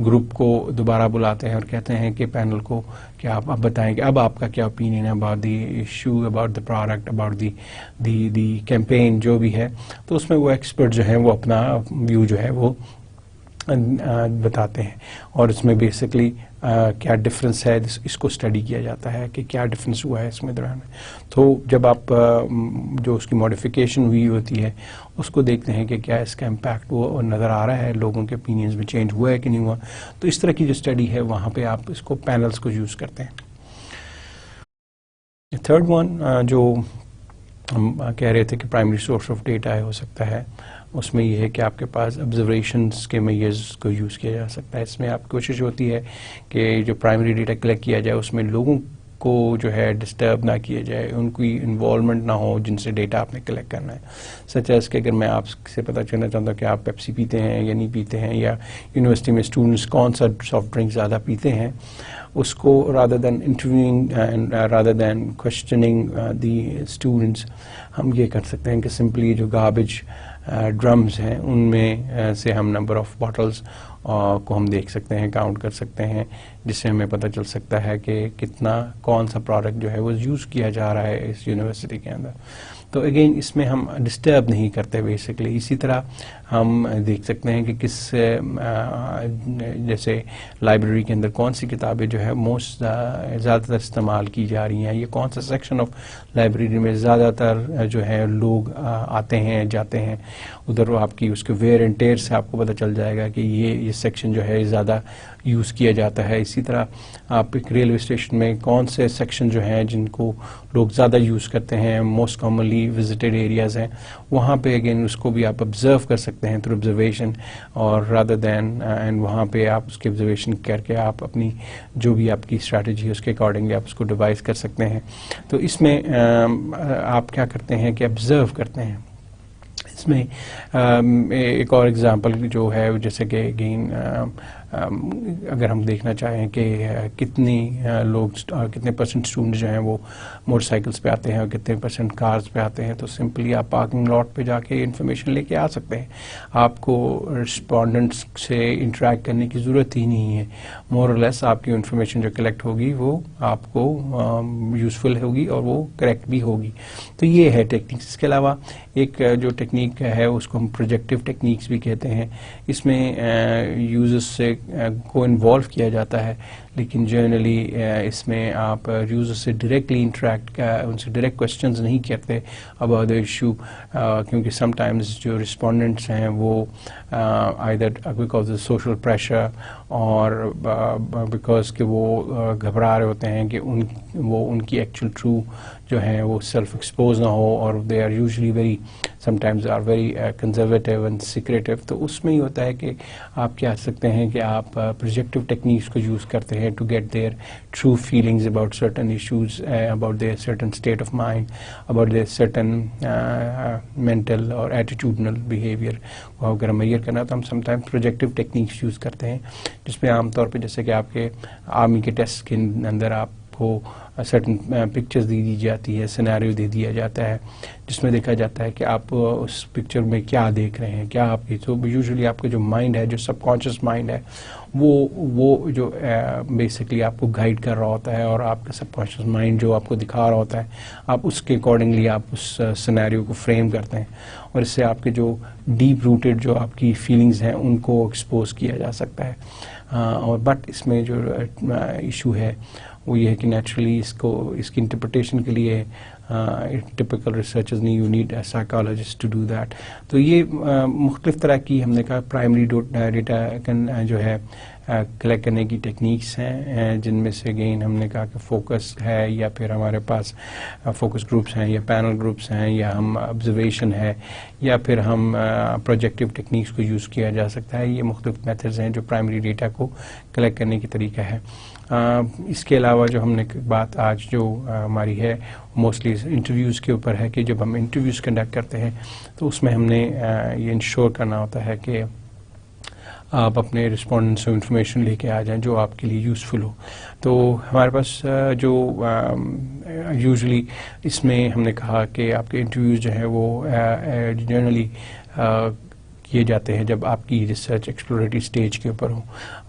گروپ کو دوبارہ بلاتے ہیں اور کہتے ہیں کہ پینل کو کہ آپ اب بتائیں کہ اب آپ کا کیا اوپینین ہے about the issue, about the product, about the campaign جو بھی ہے. تو اس میں وہ ایکسپرٹ جو ہیں وہ اپنا ویو جو ہے وہ بتاتے ہیں, اور اس میں بیسکلی کیا ڈفرینس ہے اس کو اسٹڈی کیا جاتا ہے کہ کیا ڈفرینس ہوا ہے اس میں دوران. تو جب آپ جو اس کی ماڈیفیکیشن ہوئی ہوتی ہے اس کو دیکھتے ہیں کہ کیا اس کا امپیکٹ وہ نظر آ رہا ہے, لوگوں کے اوپینینز میں چینج ہوا ہے کہ نہیں ہوا. تو اس طرح کی جو اسٹڈی ہے وہاں پہ آپ اس کو پینلز کو یوز کرتے ہیں. تھرڈ ون جو ہم کہہ رہے تھے کہ پرائمری سورس آف ڈیٹا ہو سکتا ہے, اس میں یہ ہے کہ آپ کے پاس آبزرویشنس کے میئرز کو یوز کیا جا سکتا ہے. اس میں آپ کی کوشش ہوتی ہے کہ جو پرائمری ڈیٹا کلیکٹ کیا جائے اس میں لوگوں کو جو ہے ڈسٹرب نہ کیا جائے, ان کی انوالومنٹ نہ ہو جن سے ڈیٹا آپ نے کلیکٹ کرنا ہے. سچ ایز کہ اگر میں آپ سے پتہ چلنا چاہتا ہوں کہ آپ پیپسی پیتے ہیں یا نہیں پیتے ہیں, یا یونیورسٹی میں اسٹوڈنٹس کون سا سافٹ ڈرنک زیادہ پیتے ہیں, اس کو rather than interviewing and rather than questioning the students, ہم یہ کر سکتے ہیں کہ سمپلی جو گاربیج ڈرمز ہیں ان میں سے ہم نمبر آف باٹلز کو ہم دیکھ سکتے ہیں, کاؤنٹ کر سکتے ہیں, جس سے ہمیں پتہ چل سکتا ہے کہ کتنا کون سا پروڈکٹ جو ہے وہ یوز کیا جا رہا ہے اس یونیورسٹی کے اندر. تو اگین اس میں ہم ڈسٹرب نہیں کرتے بیسکلی. اسی طرح ہم دیکھ سکتے ہیں کہ کس جیسے لائبریری کے اندر کون سی کتابیں جو ہے موسٹ زیادہ تر استعمال کی جا رہی ہیں, یہ کون سا سیکشن آف لائبریری میں زیادہ تر جو ہے لوگ آتے ہیں جاتے ہیں. ادھر آپ کی اس کے ویئر اینڈ ٹیئر سے آپ کو پتہ چل جائے گا کہ یہ سیکشن جو ہے زیادہ یوز کیا جاتا ہے. اسی طرح آپ ایک ریلوے اسٹیشن میں کون سے سیکشن جو ہیں جن کو لوگ زیادہ یوز کرتے ہیں, موسٹ کامنلی وزٹڈ ایریاز ہیں, وہاں پہ اگین اس کو بھی آپ آبزرو کر سکتے ہیں تھرو آبزرویشن, اور رادر دین اینڈ وہاں پہ آپ اس کی آبزرویشن کر کے آپ اپنی جو بھی آپ کی اسٹریٹجی ہے اس کے اکارڈنگلی آپ اس کو ڈیوائز کر سکتے ہیں. تو اس میں آپ کیا کرتے ہیں کہ آبزرو کرتے ہیں. اس میں ایک اور ایگزامپل جو ہے جیسے کہ اگین اگر ہم دیکھنا چاہیں کہ کتنی لوگ کتنے پرسنٹ اسٹوڈنٹ جو ہیں وہ موٹر سائیکلس پہ آتے ہیں اور کتنے پرسنٹ کارز پہ آتے ہیں, تو سمپلی آپ پارکنگ لاٹ پہ جا کے انفارمیشن لے کے آ سکتے ہیں. آپ کو رسپونڈنٹس سے انٹریکٹ کرنے کی ضرورت ہی نہیں ہے. مور اور لیس آپ کی انفارمیشن جو کلیکٹ ہوگی وہ آپ کو یوزفل ہوگی اور وہ کریکٹ بھی ہوگی. تو یہ ہے ٹیکنیکس. اس کے علاوہ ایک جو ٹیکنیک ہے اس کو ہم پروجیکٹیو ٹیکنیکس بھی کہتے ہیں. اس میں یوزرز سے کو انوالو کیا جاتا ہے, لیکن جنرلی اس میں آپ یوزر سے ڈائریکٹلی انٹریکٹ ان سے ڈائریکٹ کوشچنز نہیں کرتے اباؤٹ دا ایشو, کیونکہ سم ٹائمز جو رسپونڈنٹس ہیں وہ either because of social pressure اور بیکاز کہ وہ گھبرا رہے ہوتے ہیں کہ وہ ان کی ایکچوئل ٹرو جو ہیں وہ سیلف ایکسپوز نہ ہو, اور they are usually very sometimes are very conservative and secretive. تو اس میں یہ ہوتا ہے کہ آپ کیا کر سکتے ہیں کہ آپ پروجیکٹیو ٹیکنیکس کو یوز کرتے ہیں to get their true feelings about certain issues, about their certain state of mind, about their certain mental اور ایٹیٹیوڈنل بیہیویئر کو اگر میئر کرنا تو ہم some time projective techniques use کرتے ہیں, جس میں عام طور پہ جیسے کہ آپ کے آرمی کے ٹیسٹ کے اندر آپ کو سرٹن پکچرز دی جاتی ہے, سینیریو دے دیا جاتا ہے, جس میں دیکھا جاتا ہے کہ آپ اس پکچر میں کیا دیکھ رہے ہیں, کیا آپ کی. تو یوزلی آپ کا جو مائنڈ ہے, جو سب کانشیس مائنڈ ہے, وہ جو بیسکلی آپ کو گائیڈ کر رہا ہوتا ہے, اور آپ کا سب کانشیس مائنڈ جو آپ کو دکھا رہا ہوتا ہے آپ اس کے اکارڈنگلی آپ اس سینیریو کو فریم کرتے ہیں, اور اس سے آپ کے جو ڈیپ روٹیڈ جو آپ کی فیلنگز ہیں ان کو ایکسپوز کیا جا سکتا ہے. اور بٹ اس میں جو ایشو ہے وہ یہ ہے کہ نیچرلی اس کی انٹرپریٹیشن کے لیے ٹپکل ریسرچز نہیں، you need a psychologist to do that. تو یہ مختلف طرح کی ہم نے کہا پرائمری ڈیٹا جو ہے کلیکٹ کرنے کی ٹیکنیکس ہیں، جن میں سے اگین ہم نے کہا کہ فوکس ہے، یا پھر ہمارے پاس فوکس گروپس ہیں، یا پینل گروپس ہیں، یا ہم آبزرویشن ہے، یا پھر ہم پروجیکٹیو ٹیکنیکس کو یوز کیا جا سکتا ہے. یہ مختلف میتھڈز ہیں جو پرائمری ڈیٹا کو کلیکٹ کرنے کی طریقہ ہے. اس کے علاوہ جو ہم نے بات آج جو ہماری ہے موسٹلی انٹرویوز کے اوپر ہے، کہ جب ہم انٹرویوز کنڈکٹ کرتے ہیں تو اس میں ہم نے یہ انشور کرنا ہوتا ہے کہ آپ اپنے رسپونڈنٹ سے انفارمیشن لے کے آ جائیں جو آپ کے لیے یوزفل ہو. تو ہمارے پاس جو یوزلی اس میں ہم نے کہا کہ آپ کے انٹرویوز جو ہیں وہ جنرلی کیے جاتے ہیں جب آپ کی ریسرچ ایکسپلوریٹری سٹیج کے اوپر ہو،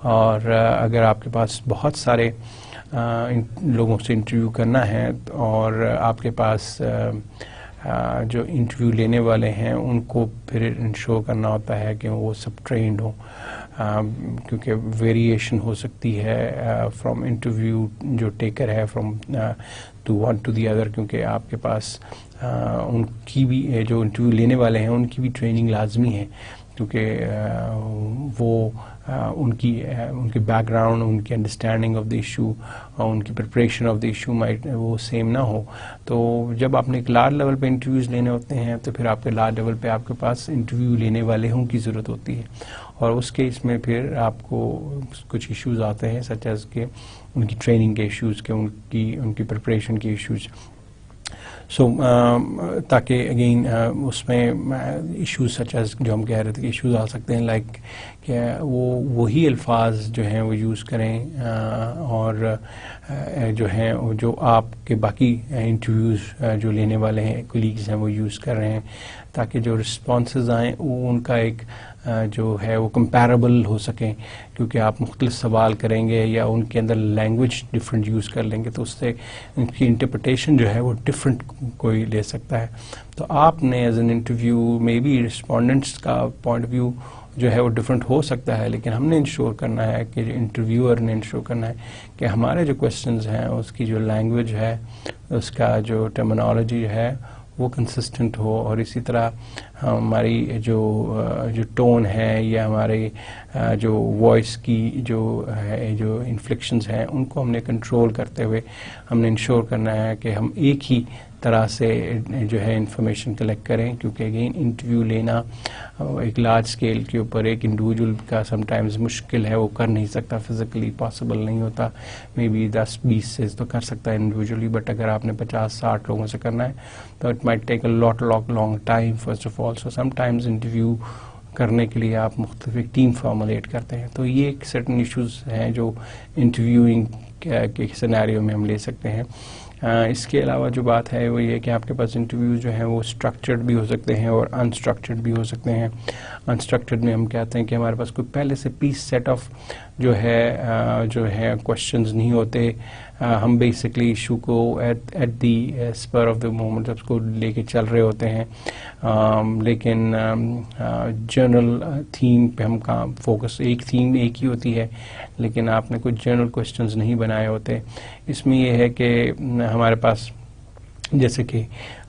اور اگر آپ کے پاس بہت سارے لوگوں سے انٹرویو کرنا ہے اور آپ کے پاس جو انٹرویو لینے والے ہیں ان کو پھر انشور کرنا ہوتا ہے کہ وہ سب ٹرینڈ ہوں، کیونکہ ویریشن ہو سکتی ہے فرام انٹرویو جو ٹیکر ہے from to one to the other, کیونکہ آپ کے پاس ان کی بھی جو انٹرویو لینے والے ہیں ان کی بھی ٹریننگ لازمی ہے، کیونکہ وہ ان کی بیک گراؤنڈ، ان کی انڈرسٹینڈنگ آف دا ایشو، ان کی پریپریشن آف دا ایشو وہ سیم نہ ہو. تو جب آپ نے ایک لارج لیول پہ انٹرویوز لینے ہوتے ہیں تو پھر آپ کے لارج لیول پہ آپ کے پاس انٹرویو لینے والے ہوں کی ضرورت ہوتی ہے، اور اس کیس میں پھر آپ کو کچھ ایشوز آتے ہیں سچ ایز کہ ان کی ٹریننگ کے ایشوز، کہ ان کی پریپریشن کے ایشوز. سو تاکہ اگین اس میں ایشوز سچ ایز جو ہم کہہ رہے تھے کہ ایشوز آ سکتے ہیں لائک کہ وہی الفاظ جو ہیں وہ یوز کریں اور جو ہیں جو آپ کے باقی انٹرویوز جو لینے والے ہیں کولیگز ہیں وہ یوز کر رہے ہیں، تاکہ جو رسپانسز آئیں وہ ان کا ایک جو ہے وہ کمپیریبل ہو سکیں، کیونکہ آپ مختلف سوال کریں گے یا ان کے اندر لینگویج ڈفرینٹ یوز کر لیں گے تو اس سے ان کی انٹرپریٹیشن جو ہے وہ ڈفرینٹ کوئی لے سکتا ہے. تو آپ نے ایز این انٹرویو میں بھی رسپونڈنٹس کا پوائنٹ آف ویو جو ہے وہ ڈفرینٹ ہو سکتا ہے، لیکن ہم نے انشور کرنا ہے کہ انٹرویور نے انشور کرنا ہے کہ ہمارے جو کوشچنز ہیں اس کی جو لینگویج ہے، اس کا جو ٹرمینالوجی ہے وہ کنسسٹنٹ ہو، اور اسی طرح ہماری جو ٹون ہے یا ہمارے جو وائس کی جو انفلیکشنز ہیں ان کو ہم نے کنٹرول کرتے ہوئے ہم نے انشور کرنا ہے کہ ہم ایک ہی طرح سے جو ہے انفارمیشن کلیکٹ کریں، کیونکہ اگین انٹرویو لینا ایک لارج اسکیل کے اوپر ایک انڈیویجول کا سم ٹائمز مشکل ہے، وہ کر نہیں سکتا، فزیکلی پاسبل نہیں ہوتا. مے بی 10-20 سے تو کر سکتا ہے انڈیویجولی، بٹ اگر آپ نے 50-60 لوگوں سے کرنا ہے تو it might take a long time first of all. So some times interview کرنے کے لیے آپ مختلف ٹیم فارمولیٹ کرتے ہیں. تو یہ ایک سرٹن ایشوز ہیں جو انٹرویوئنگ کے سینیریو میں ہم لے سکتے ہیں. اس کے علاوہ جو بات ہے وہ یہ کہ آپ کے پاس انٹرویو جو ہیں وہ اسٹرکچرڈ بھی ہو سکتے ہیں اور انسٹرکچرڈ بھی ہو سکتے ہیں. انسٹرکچرڈ میں ہم کہتے ہیں کہ ہمارے پاس کوئی پہلے سے پیس سیٹ آف جو ہے کوشچنز نہیں ہوتے، ہم بیسکلی ایشو کو at the spur of the moment اس کو لے کے چل رہے ہوتے ہیں، لیکن جنرل تھیم پہ ہم کام فوکس ایک تھیم ایک ہی ہوتی ہے، لیکن آپ نے کچھ جنرل کوشچنز نہیں بنائے ہوتے. اس میں یہ ہے کہ ہمارے پاس جیسے کہ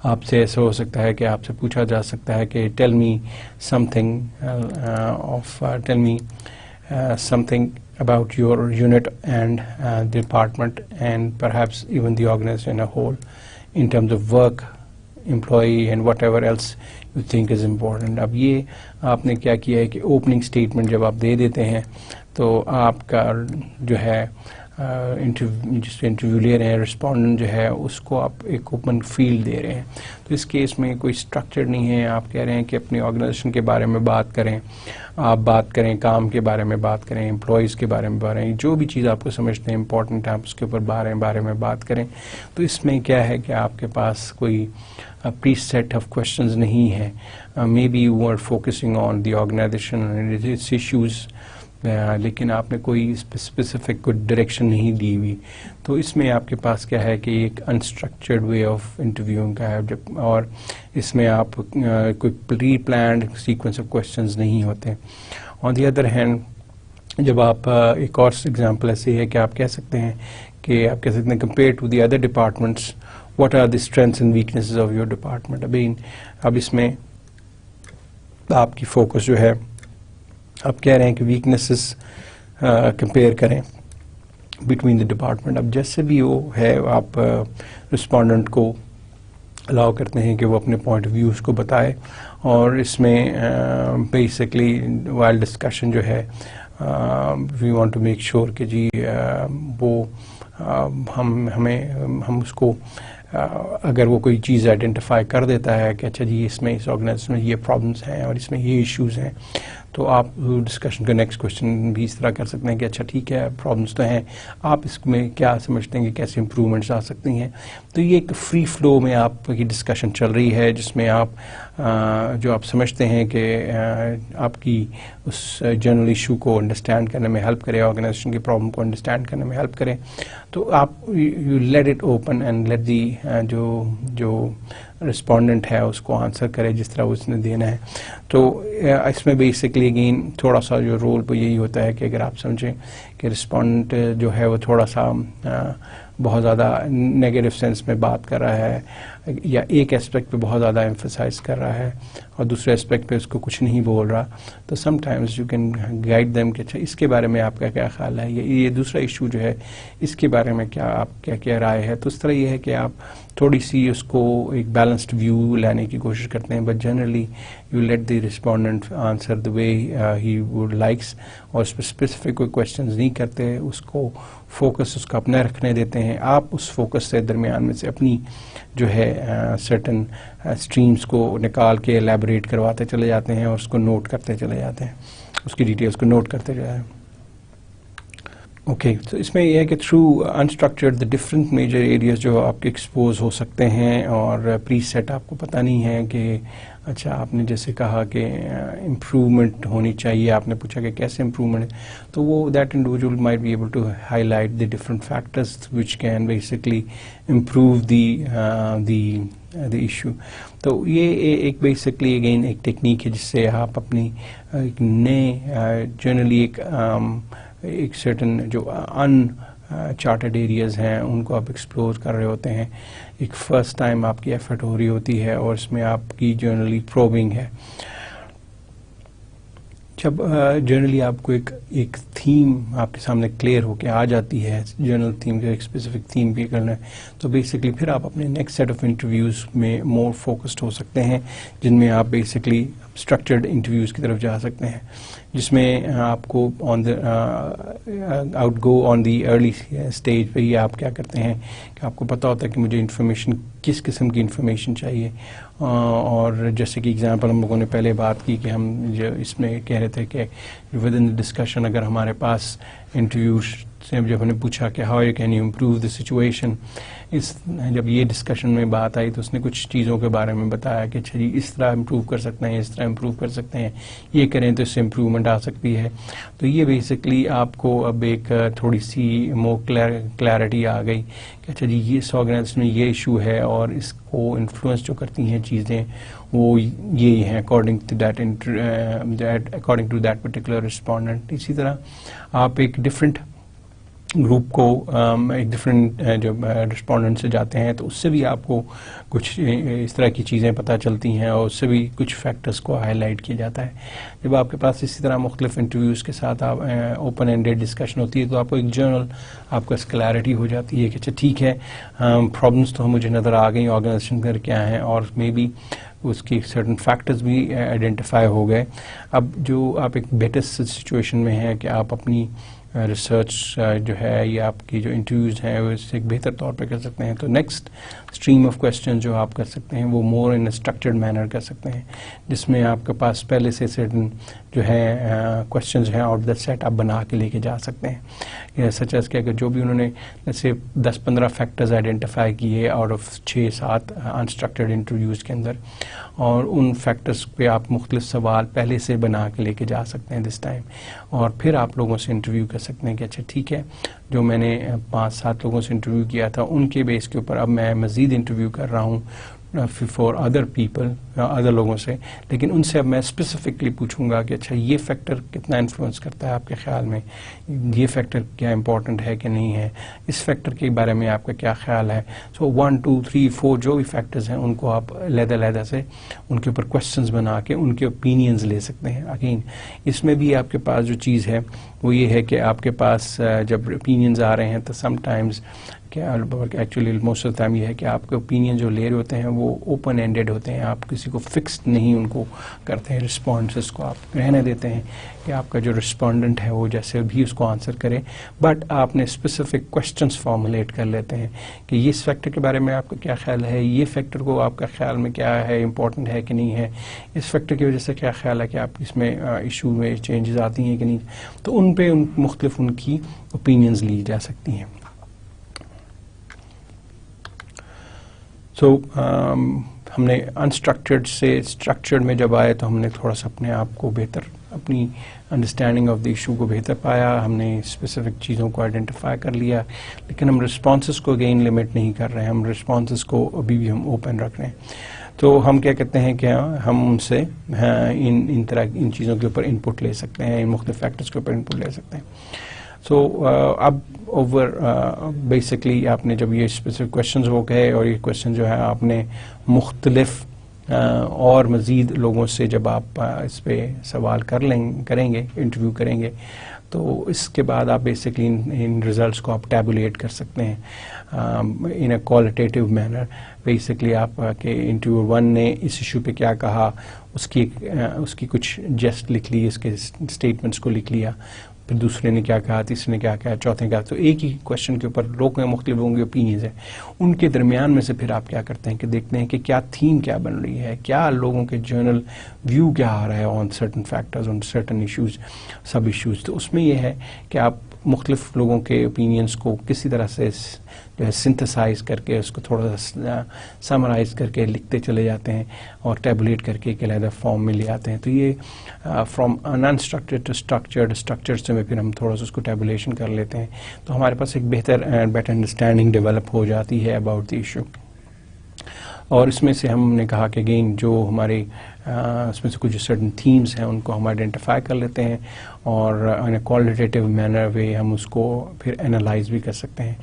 آپ سے ایسا ہو سکتا ہے کہ آپ سے پوچھا جا سکتا ہے کہ tell me some thing about your unit and department and perhaps even the organization as a whole in terms of work, employee and whatever else you think is important. اب یہ آپ نے کیا کیا ہے کہ اوپننگ اسٹیٹمنٹ جب آپ دے دیتے ہیں تو آپ کا جو ہے جس پہ انٹرویو لے رہے ہیں رسپونڈنٹ جو ہے اس کو آپ ایک اوپن فیلڈ دے رہے ہیں. تو اس کیس میں کوئی اسٹرکچر نہیں ہے، آپ کہہ رہے ہیں کہ اپنی آرگنائزیشن کے بارے میں بات کریں، آپ بات کریں کام کے بارے میں بات کریں، امپلائیز کے بارے میں بات کریں، جو بھی چیز آپ کو سمجھتے ہیں امپورٹنٹ آپ اس کے اوپر بارے میں بات کریں. تو اس میں کیا ہے کہ آپ کے پاس کوئی پری سیٹ آف کوشچنز نہیں ہے. May be you are focusing on the organisation and its issues, لیکن آپ نے کوئی اسپیسیفک کوئی ڈائریکشن نہیں دی ہوئی. تو اس میں آپ کے پاس کیا ہے کہ ایک انسٹرکچرڈ وے آف انٹرویو کا ہے، اور اس میں آپ کوئی پری پلانڈ سیکوینس آف کوشچنز نہیں ہوتے. آن دی ادر ہینڈ جب آپ ایک اور ایگزامپل ایسی ہے کہ آپ کہہ سکتے ہیں کہ کہ آپ کہہ سکتے ہیں compare to the other departments what are the strengths and weaknesses of your department. اب اس میں آپ کی فوکس جو ہے آپ کہہ رہے ہیں کہ ویکنیسز کمپیئر کریں بٹوین دی ڈپارٹمنٹ. اب جیسے بھی وہ ہے آپ رسپونڈنٹ کو الاؤ کرتے ہیں کہ وہ اپنے پوائنٹ آف ویوز کو بتائے, اور اس میں بیسکلی وائل ڈسکشن جو ہے we want to make sure کہ جی وہ ہم اس کو اگر وہ کوئی چیز آئیڈینٹیفائی کر دیتا ہے کہ اچھا جی اس میں اس آرگنائزیشن میں یہ پرابلمس ہیں اور اس میں یہ ایشوز ہیں, تو آپ ڈسکشن کا نیکسٹ کوشچن بھی اس طرح کر سکتے ہیں کہ اچھا ٹھیک ہے پرابلمس تو ہیں, آپ اس میں کیا سمجھتے ہیں کہ کیسے امپرومنٹس آ سکتی ہیں. تو یہ ایک فری فلو میں آپ کی ڈسکشن چل رہی ہے جس میں آپ جو آپ سمجھتے ہیں کہ آپ کی اس جنرل ایشو کو انڈرسٹینڈ کرنے میں ہیلپ کرے, آرگنائزیشن کی پرابلم کو انڈرسٹینڈ کرنے میں ہیلپ کرے, تو آپ you let it open and let the جو رسپونڈنٹ ہے اس کو آنسر کرے جس طرح اس نے دینا ہے. تو اس میں بیسکلی اگین تھوڑا سا جو رول پہ یہی ہوتا ہے کہ اگر آپ سمجھیں کہ رسپونڈنٹ جو ہے وہ تھوڑا سا بہت زیادہ نیگیٹو سینس میں بات کر رہا ہے یا ایک اسپیکٹ پہ بہت زیادہ ایمفسائز کر رہا ہے اور دوسرے اسپیکٹ پہ اس کو کچھ نہیں بول رہا, تو some times you can guide them کہ اچھا اس کے بارے میں آپ کا کیا خیال ہے, یہ دوسرا ایشو جو ہے اس کے بارے میں کیا رائے ہے. تو اس طرح یہ ہے کہ آپ تھوڑی سی اس کو ایک بیلنسڈ ویو لانے کی کوشش کرتے ہیں, but generally you let the respondent answer the way he would likes, اور اس پہ اسپیسیفک کوئی کوشچنز نہیں کرتے, اس کو فوکس اس کا اپنا رکھنے دیتے ہیں. آپ اس فوکس سے درمیان میں سے اپنی جو ہے سرٹن اسٹریمز کو نکال کے الیبوریٹ کرواتے چلے جاتے ہیں اور اس کو نوٹ کرتے چلے جاتے ہیں, اس کی ڈیٹیلز کو نوٹ کرتے جائیں. اوکے, تو اس میں یہ ہے کہ through unstructured the different major areas جو آپ کے ایکسپوز ہو سکتے ہیں, اور پری سیٹ آپ کو پتہ نہیں ہے کہ اچھا آپ نے جیسے کہا کہ امپرومنٹ ہونی چاہیے, آپ نے پوچھا کہ کیسے امپرومنٹ, تو وہ that individual might be able to highlight the different factors which can basically improve the issue. تو یہ ایک بیسکلی اگین ایک ٹیکنیک ہے جس سے آپ اپنی ایک نئے جنرلی ایک سرٹن جو ان چارٹڈ ایریاز ہیں ان کو آپ ایکسپلور کر رہے ہوتے ہیں. ایک فرسٹ ٹائم آپ کی ایفرٹ ہو رہی ہوتی ہے اور اس میں آپ کی جنرلی پروبنگ ہے. جب جنرلی آپ کو ایک تھیم آپ کے سامنے کلیئر ہو کے آ جاتی ہے, جنرل تھیم جو ایک اسپیسیفک تھیم پہ کرنا ہے, تو بیسکلی پھر آپ اپنے نیکسٹ سیٹ آف انٹرویوز میں مور فوکسڈ ہو سکتے ہیں, جن میں آپ بیسکلی اسٹرکچرڈ انٹرویوز کی طرف جا سکتے ہیں, جس میں آپ کو out go on the early stage پہ ہی آپ کیا کرتے ہیں کہ آپ کو پتہ ہوتا ہے کہ مجھے انفارمیشن کس قسم کی انفارمیشن چاہیے. اور جیسے کہ ایگزامپل ہم لوگوں نے پہلے بات کی کہ ہم جو اس میں کہہ رہے تھے کہ ود ان ڈسکشن اگر ہمارے پاس انٹرویو سے جب ہم نے پوچھا کہ how you can you improve the situation, جب یہ ڈسکشن میں بات آئی تو اس نے کچھ چیزوں کے بارے میں بتایا کہ اچھا جی اس طرح امپروو کر سکتے ہیں, اس طرح امپروو کر سکتے ہیں, یہ کریں تو اس سے امپروومنٹ آ سکتی ہے. تو یہ بیسکلی آپ کو اب ایک تھوڑی سی مور کلیئرٹی آ گئی کہ اچھا جی اس آرگنائزیشن میں یہ ایشو ہے اور اس کو انفلوئنس جو کرتی ہیں چیزیں وہ یہی ہیں according to that particular respondent. اسی طرح آپ ایک ڈفرینٹ گروپ کو ایک ڈفرینٹ جب رسپونڈنٹ سے جاتے ہیں تو اس سے بھی آپ کو کچھ اس طرح کی چیزیں پتہ چلتی ہیں اور اس سے بھی کچھ فیکٹرز کو ہائی لائٹ کیا جاتا ہے. جب آپ کے پاس اسی طرح مختلف انٹرویوز کے ساتھ آپ اوپن اینڈیڈ ڈسکشن ہوتی ہے تو آپ کو ایک جنرل آپ کو کلیئرٹی ہو جاتی ہے کہ اچھا ٹھیک ہے پرابلمس تو مجھے نظر آ گئیں آرگنائزیشن کر کیا ہیں, اور مے بی اس کی سرٹن فیکٹرز بھی آئیڈینٹیفائی ہو گئے. اب جو آپ ایک بیٹر سچویشن میں ہیں کہ آپ اپنی ریسرچ جو ہے یا آپ کی جو انٹرویوز ہیں وہ اس سے ایک بہتر طور پہ کر سکتے ہیں. تو نیکسٹ اسٹریم آف کویشچن جو آپ کر سکتے ہیں وہ مور ان اسٹرکچرڈ مینر کر سکتے ہیں, جس میں آپ کے پاس پہلے سے سرٹن جو ہے کویشچنز ہیں آؤٹ دا سیٹ آپ بنا کے لے کے جا سکتے ہیں. سچ ایز کہ اگر جو بھی انہوں نے جیسے 10-15 فیکٹرز آئیڈینٹیفائی کیے آؤٹ آف 6-7 انسٹرکچرڈ انٹرویوز کے اندر, اور ان فیکٹرز پہ آپ مختلف سوال پہلے سے بنا کے لے کے جا سکتے ہیں دس ٹائم, اور پھر آپ لوگوں سے انٹرویو کر سکتے ہیں کہ اچھا ٹھیک ہے جو میں نے 5-7 لوگوں سے انٹرویو کیا تھا ان کے بیس کے اوپر اب میں مزید انٹرویو کر رہا ہوں فار ادر پیپل، ادر لوگوں سے، لیکن ان سے اب میں اسپیسیفکلی پوچھوں گا کہ اچھا یہ فیکٹر کتنا انفلوئنس کرتا ہے آپ کے خیال میں، یہ فیکٹر کیا امپورٹنٹ ہے کہ نہیں ہے، اس فیکٹر کے بارے میں آپ کا کیا خیال ہے. سو 1 2 3 4 جو بھی فیکٹرز ہیں ان کو آپ علیحدہ سے ان کے اوپر کوشچنز بنا کے ان کے اوپینینز لے سکتے ہیں. اگین اس میں بھی آپ کے پاس جو چیز ہے وہ یہ ہے کہ آپ کے پاس جب اوپینینز آ رہے ہیں تو سم ٹائمز کیا ایکچولی موسٹ آف ٹائم یہ ہے کہ آپ کے اوپینین جو لے رہے ہوتے ہیں وہ اوپن اینڈیڈ ہوتے ہیں، آپ کسی کو فکسڈ نہیں ان کو کرتے ہیں، رسپانسز کو آپ رہنے دیتے ہیں کہ آپ کا جو رسپونڈنٹ ہے وہ جیسے بھی اس کو آنسر کرے، بٹ آپ نے اسپیسیفک کوشچنس فارمولیٹ کر لیتے ہیں کہ اس فیکٹر کے بارے میں آپ کا کیا خیال ہے، یہ فیکٹر کو آپ کا خیال میں کیا ہے، امپورٹنٹ ہے کہ نہیں ہے، اس فیکٹر کی وجہ سے کیا خیال ہے کہ آپ اس میں ایشو میں چینجز آتی ہیں کہ نہیں. تو ان پہ مختلف ان کی اوپینینز لی جا سکتی ہیں. سو ہم نے انسٹرکچرڈ سے اسٹرکچرڈ میں جب آئے تو ہم نے تھوڑا سا اپنے آپ کو بہتر، اپنی انڈرسٹینڈنگ آف دی ایشو کو بہتر پایا، ہم نے اسپیسیفک چیزوں کو آئیڈینٹیفائی کر لیا، لیکن ہم رسپانسز کو اگین لمٹ نہیں کر رہے ہیں، ہم رسپانسز کو ابھی بھی ہم اوپن رکھ رہے ہیں. تو ہم کیا کہتے ہیں کہ ہم ان سے ان چیزوں کے اوپر انپٹ لے سکتے ہیں، ان مختلف فیکٹرز کے اوپر انپٹ لے سکتے ہیں. سو اب اوور بیسکلی آپ نے جب یہ اسپیسیفک کوشچنز ہو گئے اور یہ کوشچن جو ہے آپ نے مختلف اور مزید لوگوں سے جب آپ اس پہ سوال کریں گے، انٹرویو کریں گے، تو اس کے بعد آپ بیسکلی ان ریزلٹس کو آپ ٹیبولیٹ کر سکتے ہیں ان اے کوالٹیٹیو مینر. بیسکلی آپ کے انٹرویو 1 نے اس ایشو پہ کیا کہا، اس کی کچھ جسٹ لکھ لی، اس کے اسٹیٹمنٹس کو لکھ لیا، پھر دوسرے نے کیا کہا، تیسرے نے کیا کہا، چوتھے نے کہا. تو ایک ہی کوشچن کے اوپر مختلف لوگوں کی اوپینینز ہیں، ان کے درمیان میں سے پھر آپ کیا کرتے ہیں کہ دیکھتے ہیں کہ کیا تھیم کیا بن رہی ہے، کیا لوگوں کے جنرل ویو کیا آ رہا ہے on certain factors, on certain issues, sub issues. تو اس میں یہ ہے کہ آپ مختلف لوگوں کے اوپینینز کو کسی طرح سے جو ہے سنتھسائز کر کے اس کو تھوڑا سا سمرائز کر کے لکھتے چلے جاتے ہیں اور ٹیبولیٹ کر کے ایک علیحدہ فارم میں لے آتے ہیں. تو یہ from an unstructured to structured سے میں پھر ہم تھوڑا سا اس کو ٹیبولیشن کر لیتے ہیں، تو ہمارے پاس ایک بیٹر انڈرسٹینڈنگ ڈیولپ ہو جاتی ہے اباؤٹ دی ایشو. اور اس میں سے ہم نے کہا کہ اگین جو ہمارے اس میں سے کچھ سرٹن تھیمز ہیں ان کو ہم آئیڈینٹیفائی کر لیتے ہیں اور ان اے کوالٹیٹیو مینر وے ہم اس کو پھر انالائز بھی کر سکتے ہیں،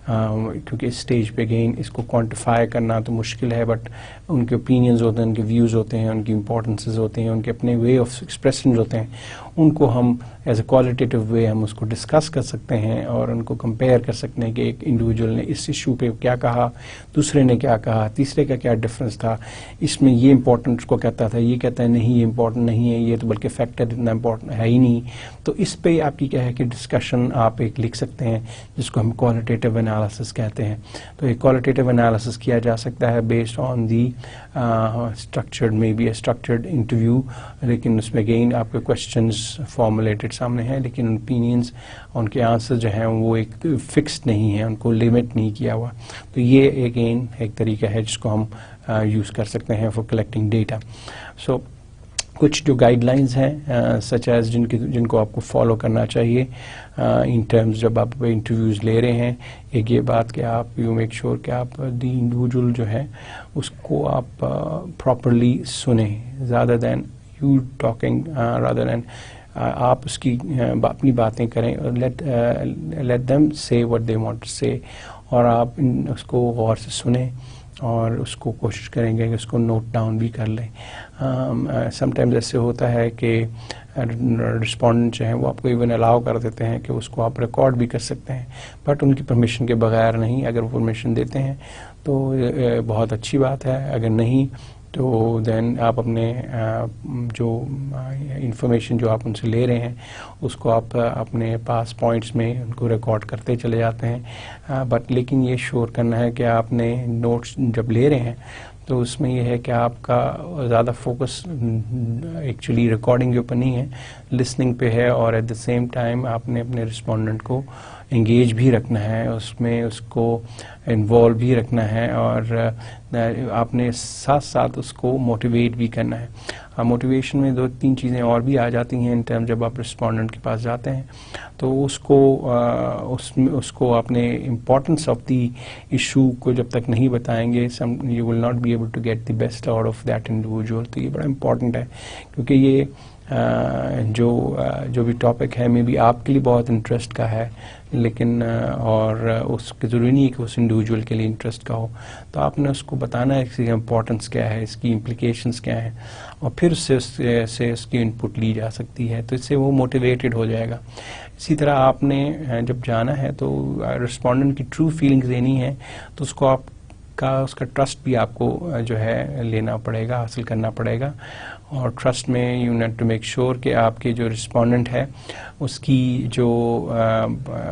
کیونکہ اس سٹیج پہ اگین اس کو کوانٹیفائی کرنا تو مشکل ہے، بٹ ان کے اوپینینز ہوتے ہیں، ان کے ویوز ہوتے ہیں، ان کی امپورٹنسز ہوتے ہیں، ان کے اپنے وے آف ایکسپریشنز ہوتے ہیں، ان کو ہم ایز اے کوالٹیٹیو وے ہم اس کو ڈسکس کر سکتے ہیں اور ان کو کمپیئر کر سکتے ہیں کہ ایک انڈیویجول نے اس ایشو پہ کیا کہا، دوسرے نے کیا کہا، تیسرے کا کیا ڈفرینس تھا، اس میں یہ امپورٹنٹ کو کہتا تھا، یہ کہتا ہے نہیں یہ امپورٹنٹ نہیں ہے، یہ تو بلکہ فیکٹر اتنا امپورٹنٹ ہے ہی نہیں. تو اس پہ آپ کی کیا ہے کہ ڈسکشن آپ ایک لکھ سکتے ہیں جس کو ہم کوالٹیٹیو انالیسس کہتے ہیں. تو ایک کوالٹیٹیو انالیسس کیا جا سکتا ہے بیسڈ آن دی اسٹرکچرڈ میں بی اسٹرکچرڈ انٹرویو، لیکن اس میں اگین آپ کے کوشچنز فارمولیٹڈ سامنے ہیں، لیکن اوپینینز ان کے آنسر جو ہیں وہ ایک فکسڈ نہیں ہیں، ان کو لمٹ نہیں کیا ہوا. تو یہ اگین ایک طریقہ ہے جس کو ہم یوز کر سکتے ہیں فار کلیکٹنگ ڈیٹا. سو کچھ جو گائیڈ لائنز ہیں سچ ایز جن کو آپ کو فالو کرنا چاہیے ان ٹرمز جب آپ انٹرویوز لے رہے ہیں. ایک یہ بات کہ آپ یو میک شیور کہ آپ دی انڈیویجول جو ہے اس کو آپ پراپرلی سنیں، زیادہ then you talking rather than آپ اس کی اپنی باتیں کریں، let them say what they want to say, اور آپ اس کو غور سے سنیں اور اس کو کوشش کریں گے کہ اس کو نوٹ ڈاؤن بھی کر لیں. سم ٹائمز ایسے ہوتا ہے کہ رسپونڈنٹ جو ہیں وہ آپ کو ایون الاؤ کر دیتے ہیں کہ اس کو آپ ریکارڈ بھی کر سکتے ہیں، بٹ ان کی پرمیشن کے بغیر نہیں. اگر وہ پرمیشن دیتے ہیں تو بہت اچھی بات ہے، اگر نہیں تو دین آپ اپنے جو انفارمیشن جو آپ ان سے لے رہے ہیں اس کو آپ اپنے پاس پوائنٹس میں ان کو ریکارڈ کرتے چلے جاتے ہیں. بٹ لیکن یہ شور کرنا ہے کہ آپ نے نوٹس جب لے رہے ہیں تو اس میں یہ ہے کہ آپ کا زیادہ فوکس ایکچولی ریکارڈنگ کے اوپر نہیں ہے، لسننگ پہ ہے، اور ایٹ دا سیم ٹائم آپ نے اپنے رسپونڈنٹ کو انگیج بھی رکھنا ہے، اس میں اس کو انوالو بھی رکھنا ہے، اور آپ نے ساتھ ساتھ اس کو موٹیویٹ بھی کرنا ہے. موٹیویشن میں 2-3 چیزیں اور بھی آ جاتی ہیں ان ٹرم جب آپ رسپونڈنٹ کے پاس جاتے ہیں تو اس کو آپ نے امپورٹنس آف دی ایشو کو جب تک نہیں بتائیں گے you will not be able to get the best out of that individual. تو یہ بڑا امپورٹنٹ ہے کیونکہ یہ جو بھی ٹاپک ہے میں بھی آپ کے لیے بہت انٹرسٹ کا ہے لیکن اور اس کے ضروری نہیں ہے کہ اس انڈیویجول کے لیے انٹرسٹ کا ہو. تو آپ نے اس کو بتانا ہے اس کی امپورٹنس کیا ہے, اس کی امپلیکیشنس کیا ہیں, اور پھر اس کی انپٹ لی جا سکتی ہے تو اس سے وہ موٹیویٹڈ ہو جائے گا. اسی طرح آپ نے جب جانا ہے تو رسپونڈنٹ کی ٹرو فیلنگز لینی ہے تو اس کا ٹرسٹ بھی آپ کو جو ہے لینا پڑے گا, حاصل کرنا پڑے گا. اور ٹرسٹ میں you need to make sure کہ آپ کے جو رسپونڈنٹ ہے اس کی جو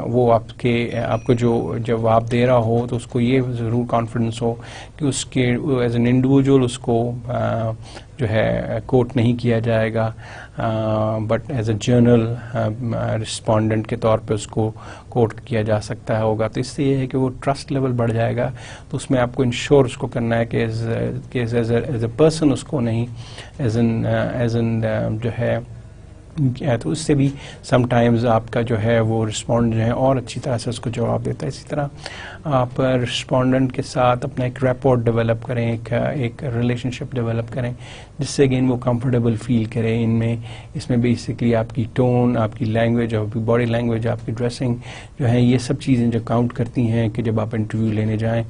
وہ آپ کو جو جواب دے رہا ہو تو اس کو یہ ضرور کانفیڈنس ہو کہ اس کے ایز این انڈیویجول اس کو جو ہے کوٹ نہیں کیا جائے گا but as a general respondent کے طور پہ اس کو کوٹ کیا جا سکتا ہوگا. تو اس سے یہ ہے کہ وہ ٹرسٹ لیول بڑھ جائے گا. تو اس میں آپ کو انشور اس کو کرنا ہے کہ ایز اے پرسن اس کو نہیں ایز این جو ہے تو اس سے بھی سم ٹائمز آپ کا جو ہے وہ رسپونڈ جو ہے اور اچھی طرح سے اس کو جواب دیتا ہے. اسی طرح آپ رسپونڈنٹ کے ساتھ اپنا ایک ریپورٹ ڈیولپ کریں, ایک ریلیشن شپ ڈیولپ کریں جس سے اگین وہ کمفرٹیبل فیل کریں. اس میں بیسکلی آپ کی ٹون, آپ کی لینگویج, آپ کی باڈی لینگویج, آپ کی ڈریسنگ جو ہے یہ سب چیزیں جو کاؤنٹ کرتی ہیں کہ جب آپ انٹرویو لینے جائیں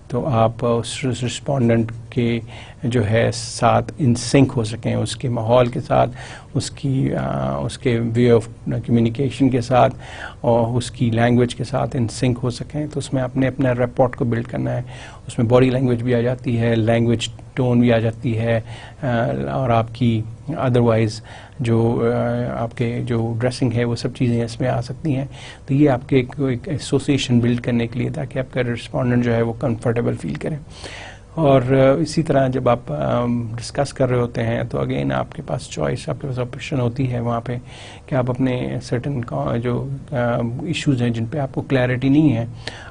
تو آپ اس رسپونڈنٹ کے جو ہے ساتھ ان سنک ہو سکیں, اس کے ماحول کے ساتھ, اس کے وے آف کمیونیکیشن کے ساتھ اور اس کی لینگویج کے ساتھ ان سنک ہو سکیں. تو اس میں آپ نے اپنا ریپورٹ کو بلڈ کرنا ہے. اس میں باڈی لینگویج بھی آ جاتی ہے, لینگویج ٹون بھی آ جاتی ہے اور آپ کی ادروائز جو آپ کے جو ڈریسنگ ہے وہ سب چیزیں اس میں آ سکتی ہیں. تو یہ آپ کے ایک ایسوسیشن بلڈ کرنے کے لیے تاکہ آپ کا رسپونڈنٹ جو ہے وہ کمفرٹیبل فیل کریں. اور اسی طرح جب آپ ڈسکس کر رہے ہوتے ہیں تو اگین آپ کے پاس چوائس, آپ کے پاس آپشن ہوتی ہے وہاں پہ کہ آپ اپنے سرٹن جو ایشوز ہیں جن پہ آپ کو کلیئرٹی نہیں ہے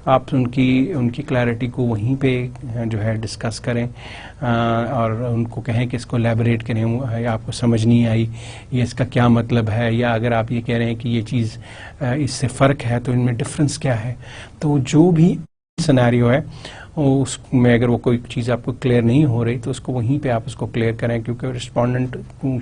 آپ ان کی کلیئرٹی کو وہیں پہ جو ہے ڈسکس کریں اور ان کو کہیں کہ اس کو ایلیبوریٹ کریں, آپ کو سمجھ نہیں آئی یہ اس کا کیا مطلب ہے, یا اگر آپ یہ کہہ رہے ہیں کہ یہ چیز اس سے فرق ہے تو ان میں ڈفرینس کیا ہے. تو جو بھی سینیریو ہے اس میں اگر وہ کوئی چیز آپ کو کلیئر نہیں ہو رہی تو اس کو وہیں پہ آپ اس کو کلیئر کریں کیونکہ رسپونڈنٹ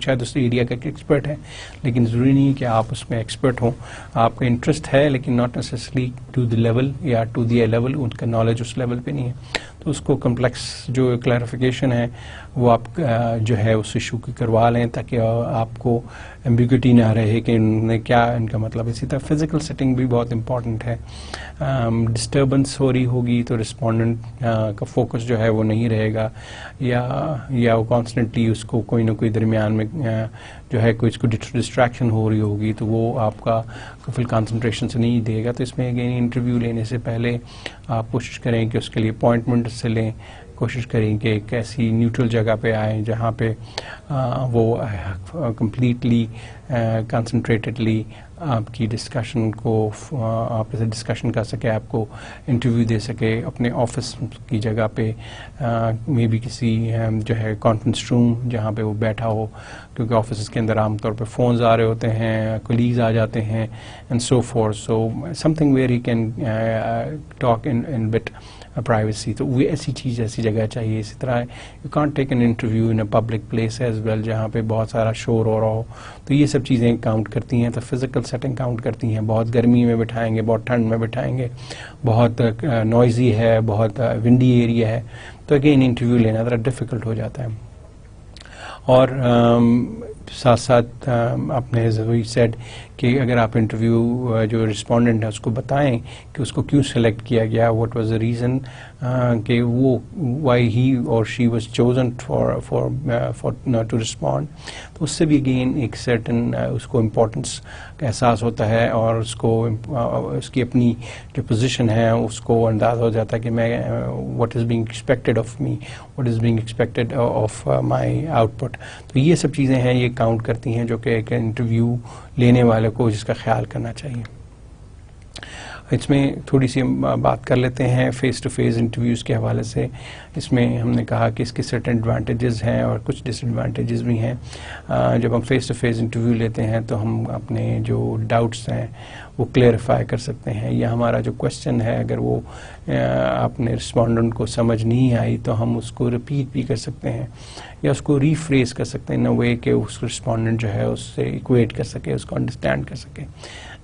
شاید اس ایریا کا ایکسپرٹ ہے لیکن ضروری نہیں کہ آپ اس میں ایکسپرٹ ہوں. آپ کا انٹرسٹ ہے لیکن not necessary to the level یا ٹو دی لیول, ان کا نالج اس لیول پہ نہیں ہے. تو اس کو کمپلیکس جو کلیریفیکیشن ہے وہ آپ جو ہے اس ایشو کی کروا لیں تاکہ آپ کو ایمبیگوٹی نہ رہے کہ ان نے کیا ان کا مطلب. اسی طرح فزیکل سیٹنگ بھی بہت امپورٹنٹ ہے. ڈسٹربنس ہو رہی ہوگی تو رسپونڈنٹ کا فوکس جو ہے وہ نہیں رہے گا یا وہ کانسٹنٹلی اس کو کوئی نہ کوئی درمیان میں جو ہے کوئی اس کو ڈسٹریکشن ہو رہی ہوگی تو وہ آپ کا فل کانسنٹریشن سے نہیں دے گا. تو اس میں اگین انٹرویو لینے سے پہلے آپ کوشش کریں کہ اس کے لیے اپوائنٹمنٹ سے لیں, کوشش کریں کہ ایک ایسی نیوٹرل جگہ پہ آئیں جہاں پہ وہ کمپلیٹلی کنسنٹریٹڈلی آپ کی ڈسکشن کو آپ سے ڈسکشن کر سکے, آپ کو انٹرویو دے سکے اپنے آفس کی جگہ پہ, میں بھی کسی جو ہے کانفرنس روم جہاں پہ وہ بیٹھا ہو کیونکہ آفسز کے اندر عام طور پہ فونز آ رہے ہوتے ہیں, کولیگز آ جاتے ہیں and so forth. So something where he can talk in but privacy. تو وہ ایسی چیز ایسی جگہ چاہیے. اسی طرح you can't take an interview in a public place as well جہاں پہ بہت سارا شور ہو رہا ہو. تو یہ سب چیزیں کاؤنٹ کرتی ہیں. تو فزیکل سیٹنگ کاؤنٹ کرتی ہیں. بہت گرمی میں بٹھائیں گے, بہت ٹھنڈ میں بٹھائیں گے, بہت نوائزی ہے, بہت ونڈی ایریا ہے تو اگین انٹرویو لینا ذرا ڈیفیکلٹ ہو جاتا ہے. اور ساتھ ساتھ آپ نے ضروری سیڈ کہ اگر آپ انٹرویو جو رسپونڈنٹ ہے اس کو بتائیں کہ اس کو کیوں سلیکٹ کیا گیا, واٹ واز دا ریزن کہ وہ وائی ہی اور she was chosen for to respond. تو اس سے بھی اگین ایک سرٹن اس کو امپورٹنس کا احساس ہوتا ہے اور اس کو اس کی اپنی جو پوزیشن ہے اس کو اندازہ ہو جاتا ہے کہ میں what is being expected of me, what is being expected of my out put. تو یہ سب چیزیں ہیں یہ کاؤنٹ کرتی ہیں جو کہ ایک انٹرویو لینے والے کو جس کا خیال کرنا چاہیے. اس میں تھوڑی سی بات کر لیتے ہیں فیس ٹو فیس انٹرویوز کے حوالے سے. اس میں ہم نے کہا کہ اس کے سرٹن ایڈوانٹیجز ہیں اور کچھ ڈس ایڈوانٹیجز بھی ہیں. جب ہم فیس ٹو فیس انٹرویو لیتے ہیں تو ہم اپنے جو ڈاؤٹس ہیں وہ کلیئرفائی کر سکتے ہیں, یا ہمارا جو کوشچن ہے اگر وہ اپنے رسپونڈنٹ کو سمجھ نہیں آئی تو ہم اس کو رپیٹ بھی کر سکتے ہیں یا اس کو ریفریز کر سکتے ہیں ان اے وے کہ اس رسپونڈنٹ جو ہے اس سے ایکویٹ کر سکے, اس کو انڈرسٹینڈ کر سکے.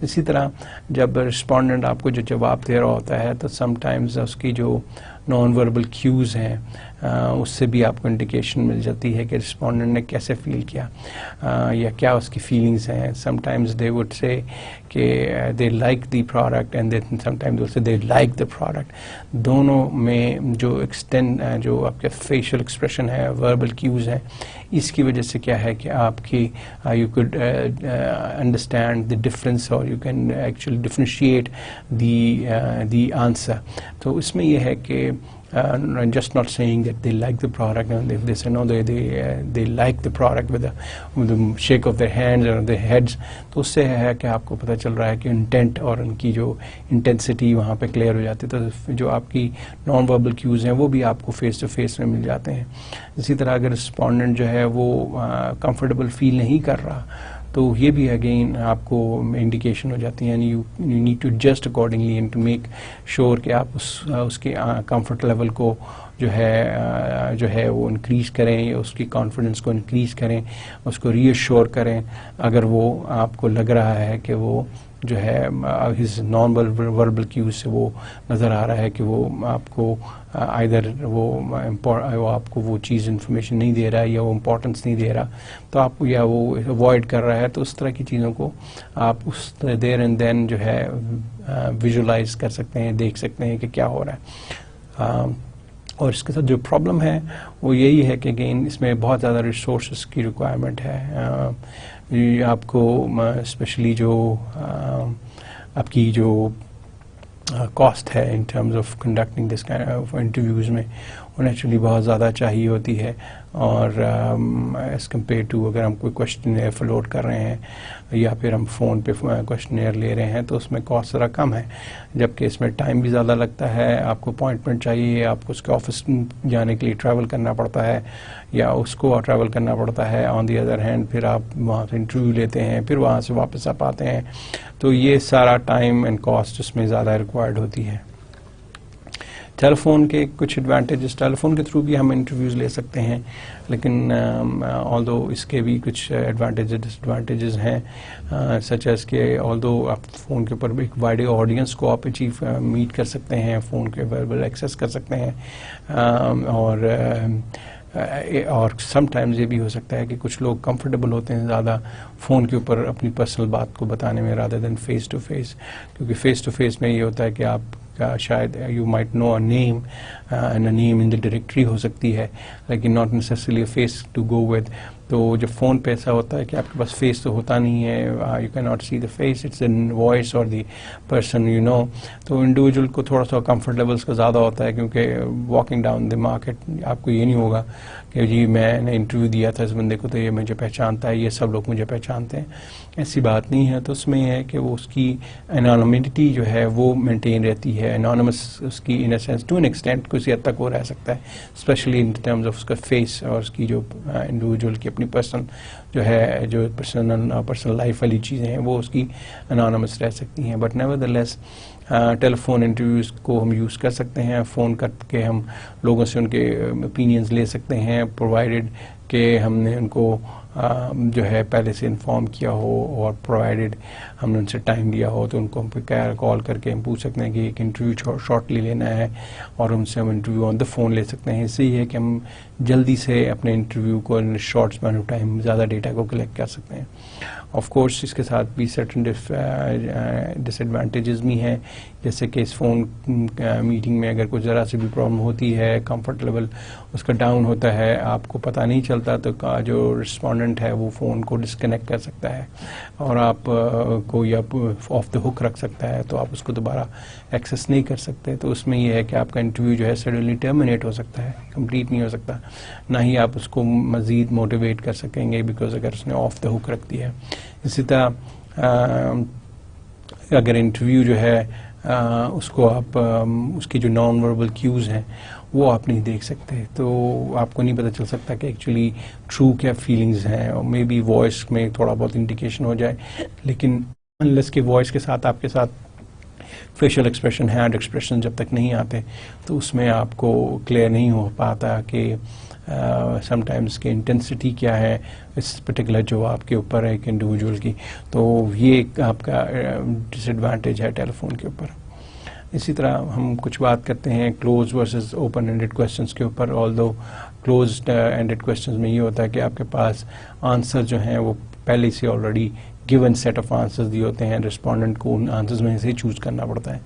اسی طرح جب رسپونڈنٹ آپ کو جو جواب دے رہا ہوتا ہے تو سم ٹائمز اس کی جو نان وربل کیوز ہیں اس سے بھی آپ کو انڈیکیشن مل جاتی ہے کہ رسپونڈنٹ نے کیسے فیل کیا یا کیا اس کی فیلنگز ہیں. Some times they would say کہ they like the product and some times they like the product. دونوں میں جو جو آپ کے فیشیل ایکسپریشن ہے, وربل کیوز ہیں, اس کی وجہ سے کیا ہے کہ آپ کی you could understand the difference اور you can actually differentiate the answer. تو اس میں یہ ہے کہ just not saying that they like the product, and if they say no, they like the product with the shake of their hands or their heads, تو اس سے ہے کہ آپ کو پتہ چل رہا ہے کہ انٹینٹ اور ان کی جو انٹینسٹی وہاں پہ کلیئر ہو جاتی ہے. تو جو آپ کی نان وربل کیوز ہیں وہ بھی آپ کو فیس ٹو فیس میں مل جاتے ہیں. اسی طرح اگر رسپونڈنٹ جو ہے وہ کمفرٹیبل فیل نہیں کر رہا تو یہ بھی اگین آپ کو انڈیکیشن ہو جاتی ہے, یعنی you need to adjust accordingly and to make sure کہ آپ اس کے کمفرٹ لیول کو جو ہے وہ انکریز کریں, یا اس کی کانفیڈنس کو انکریز کریں, اس کو ری ایشور کریں اگر وہ آپ کو لگ رہا ہے کہ وہ جو ہے ہز نان وربل کیوز سے وہ نظر آ رہا ہے کہ وہ آپ کو آئدر وہ آپ کو وہ چیز انفارمیشن نہیں دے رہا ہے یا وہ امپورٹنس نہیں دے رہا, تو آپ کو یا وہ اوائڈ کر رہا ہے. تو اس طرح کی چیزوں کو آپ اس دیر اینڈ دین جو ہے ویژولائز کر سکتے ہیں, دیکھ سکتے ہیں کہ کیا ہو رہا ہے. اور اس کے ساتھ جو پرابلم ہے وہ یہی ہے کہ اگین اس میں بہت زیادہ ریسورسز کی ریکوائرمنٹ ہے. آپ کو اسپیشلی جو آپ کی جو کاسٹ ہے ان terms of conducting this kind of interviews میں وہ نیچرلی بہت زیادہ چاہیے ہوتی ہے, اور ایز کمپیئر ٹو اگر ہم کوئی کوشچنیئر فلوٹ کر رہے ہیں یا پھر ہم فون پہ کوشچنیئر لے رہے ہیں تو اس میں کاسٹ ذرا کم ہے, جبکہ اس میں ٹائم بھی زیادہ لگتا ہے. آپ کو اپوائنٹمنٹ چاہیے, آپ کو اس کے آفس جانے کے لیے ٹریول کرنا پڑتا ہے یا اس کو ٹریول کرنا پڑتا ہے. آن دی ادر ہینڈ پھر آپ وہاں سے انٹرویو لیتے ہیں, پھر وہاں سے واپس آپ آتے ہیں, تو یہ سارا ٹائم اینڈ کاسٹ اس میں زیادہ ریکوائرڈ ہوتی ہے. ٹیلی فون کے کچھ ایڈوانٹیجز, ٹیلی فون کے تھرو بھی ہم انٹرویوز لے سکتے ہیں, لیکن آلدو اس کے بھی کچھ ایڈوانٹیجز ڈس ایڈوانٹیجز ہیں, سچ ایز کہ آلدو آپ فون کے اوپر ایک وائڈ آڈینس کو آپ اچیو میٹ کر سکتے ہیں, فون کے وربل ایکسیس کر سکتے ہیں, اور سم ٹائمز یہ بھی ہو سکتا ہے کہ کچھ لوگ کمفرٹیبل ہوتے ہیں زیادہ فون کے اوپر اپنی پرسنل بات کو بتانے میں rather than face to face, کیونکہ فیس ٹو فیس میں یہ ہوتا ہے کہ آپ کا شاید you might know a name and a name in the directory ہو سکتی ہے, لیکن not necessarily face to go with. تو جب فون پہ ایسا ہوتا ہے کہ آپ کے پاس فیس تو ہوتا نہیں ہے, you can not see the face, it's an voice اور دی پرسن یو نو, تو انڈیویجول کو تھوڑا سا کمفرٹ لیولس کا زیادہ ہوتا ہے, کیونکہ واکنگ ڈاؤن دی مارکیٹ آپ کو یہ نہیں ہوگا کہ جی میں نے انٹرویو دیا تھا اس بندے کو تو یہ مجھے پہچانتا ہے, یہ سب لوگ مجھے پہچانتے ہیں, ایسی بات نہیں ہے. تو اس میں یہ ہے کہ وہ اس کی انانیمٹی جو ہے وہ مینٹین رہتی ہے, انانیمس اس کی in a sense to an extent کسی حد تک وہ رہ سکتا ہے, اسپیشلی ان ٹرمز آف اس کا فیس اور اس کی جو انڈیویجول کی اپنی پرسنل جو ہے جو پرسنل لائف والی چیزیں ہیں وہ اس کی انانیمس رہ سکتی ہیں. But nevertheless telephone interviews کو ہم یوز کر سکتے ہیں, فون کر کے ہم لوگوں سے ان کے اوپینینز لے سکتے ہیں, پرووائڈیڈ کہ ہم نے ان کو جو ہے پہلے سے انفارم کیا ہو, اور پرووائڈیڈ ہم نے ان سے ٹائم دیا ہو تو ان کو ہم کال کر کے ہم پوچھ سکتے ہیں کہ ایک انٹرویو شارٹلی لینا ہے, اور ان سے ہم انٹرویو آن دا فون لے سکتے ہیں. اس سے یہ ہے کہ ہم جلدی سے اپنے انٹرویو کو شارٹ اسپین آف ٹائم زیادہ ڈیٹا کو کلیکٹ کر سکتے ہیں. آف کورس اس کے ساتھ بھی سرٹن ڈس ایڈوانٹیجز بھی ہیں, جیسے کہ اس فون میٹنگ میں اگر کوئی ذرا سی بھی پرابلم ہوتی ہے, کمفرٹ لیول اس کا ڈاؤن ہوتا ہے, آپ کو پتہ نہیں چلتا, تو جو رسپونڈنٹ ہے وہ فون کو ڈسکنیکٹ کر سکتا ہے اور آپ کو یا آف دا ہک رکھ سکتا ہے, تو آپ اس کو دوبارہ ایکسیس نہیں کر سکتے. تو اس میں یہ ہے کہ آپ کا انٹرویو جو ہے سڈنلی ٹرمینیٹ ہو سکتا ہے, کمپلیٹ نہیں ہو سکتا, نہ ہی آپ اس کو مزید موٹیویٹ کر سکیں گے بیکاز اگر اس نے آف دا ہک رکھ دیا ہے. اسی طرح اگر انٹرویو جو ہے اس کو آپ اس کی جو نان وربل کیوز ہیں وہ آپ نہیں دیکھ سکتے، تو آپ کو نہیں پتہ چل سکتا کہ ایکچولی ٹرو کیا فیلنگز ہیں، اور مے بی وائس میں تھوڑا بہت انڈیکیشن ہو جائے، لیکن انلیس کہ وائس کے ساتھ آپ کے ساتھ فیشل ایکسپریشن، ہینڈ ایکسپریشن جب تک نہیں آتے تو اس میں آپ کو کلیئر نہیں ہو پاتا کہ سم ٹائمز کی انٹینسٹی کیا ہے اس پرٹیکولر جواب کے اوپر ایک انڈیویجول کی. تو یہ ایک آپ کا ڈس ایڈوانٹیج ہے ٹیلی فون کے اوپر. اسی طرح ہم کچھ بات کرتے ہیں close versus open ended questions کے اوپر. آلدو کلوزڈ اینڈیڈ کویشچنس میں یہ ہوتا ہے کہ آپ کے پاس آنسر جو ہیں وہ پہلے سے already given set of answers دیے ہوتے ہیں، رسپونڈنٹ کو ان آنسرز میں سے چوز کرنا پڑتا ہے.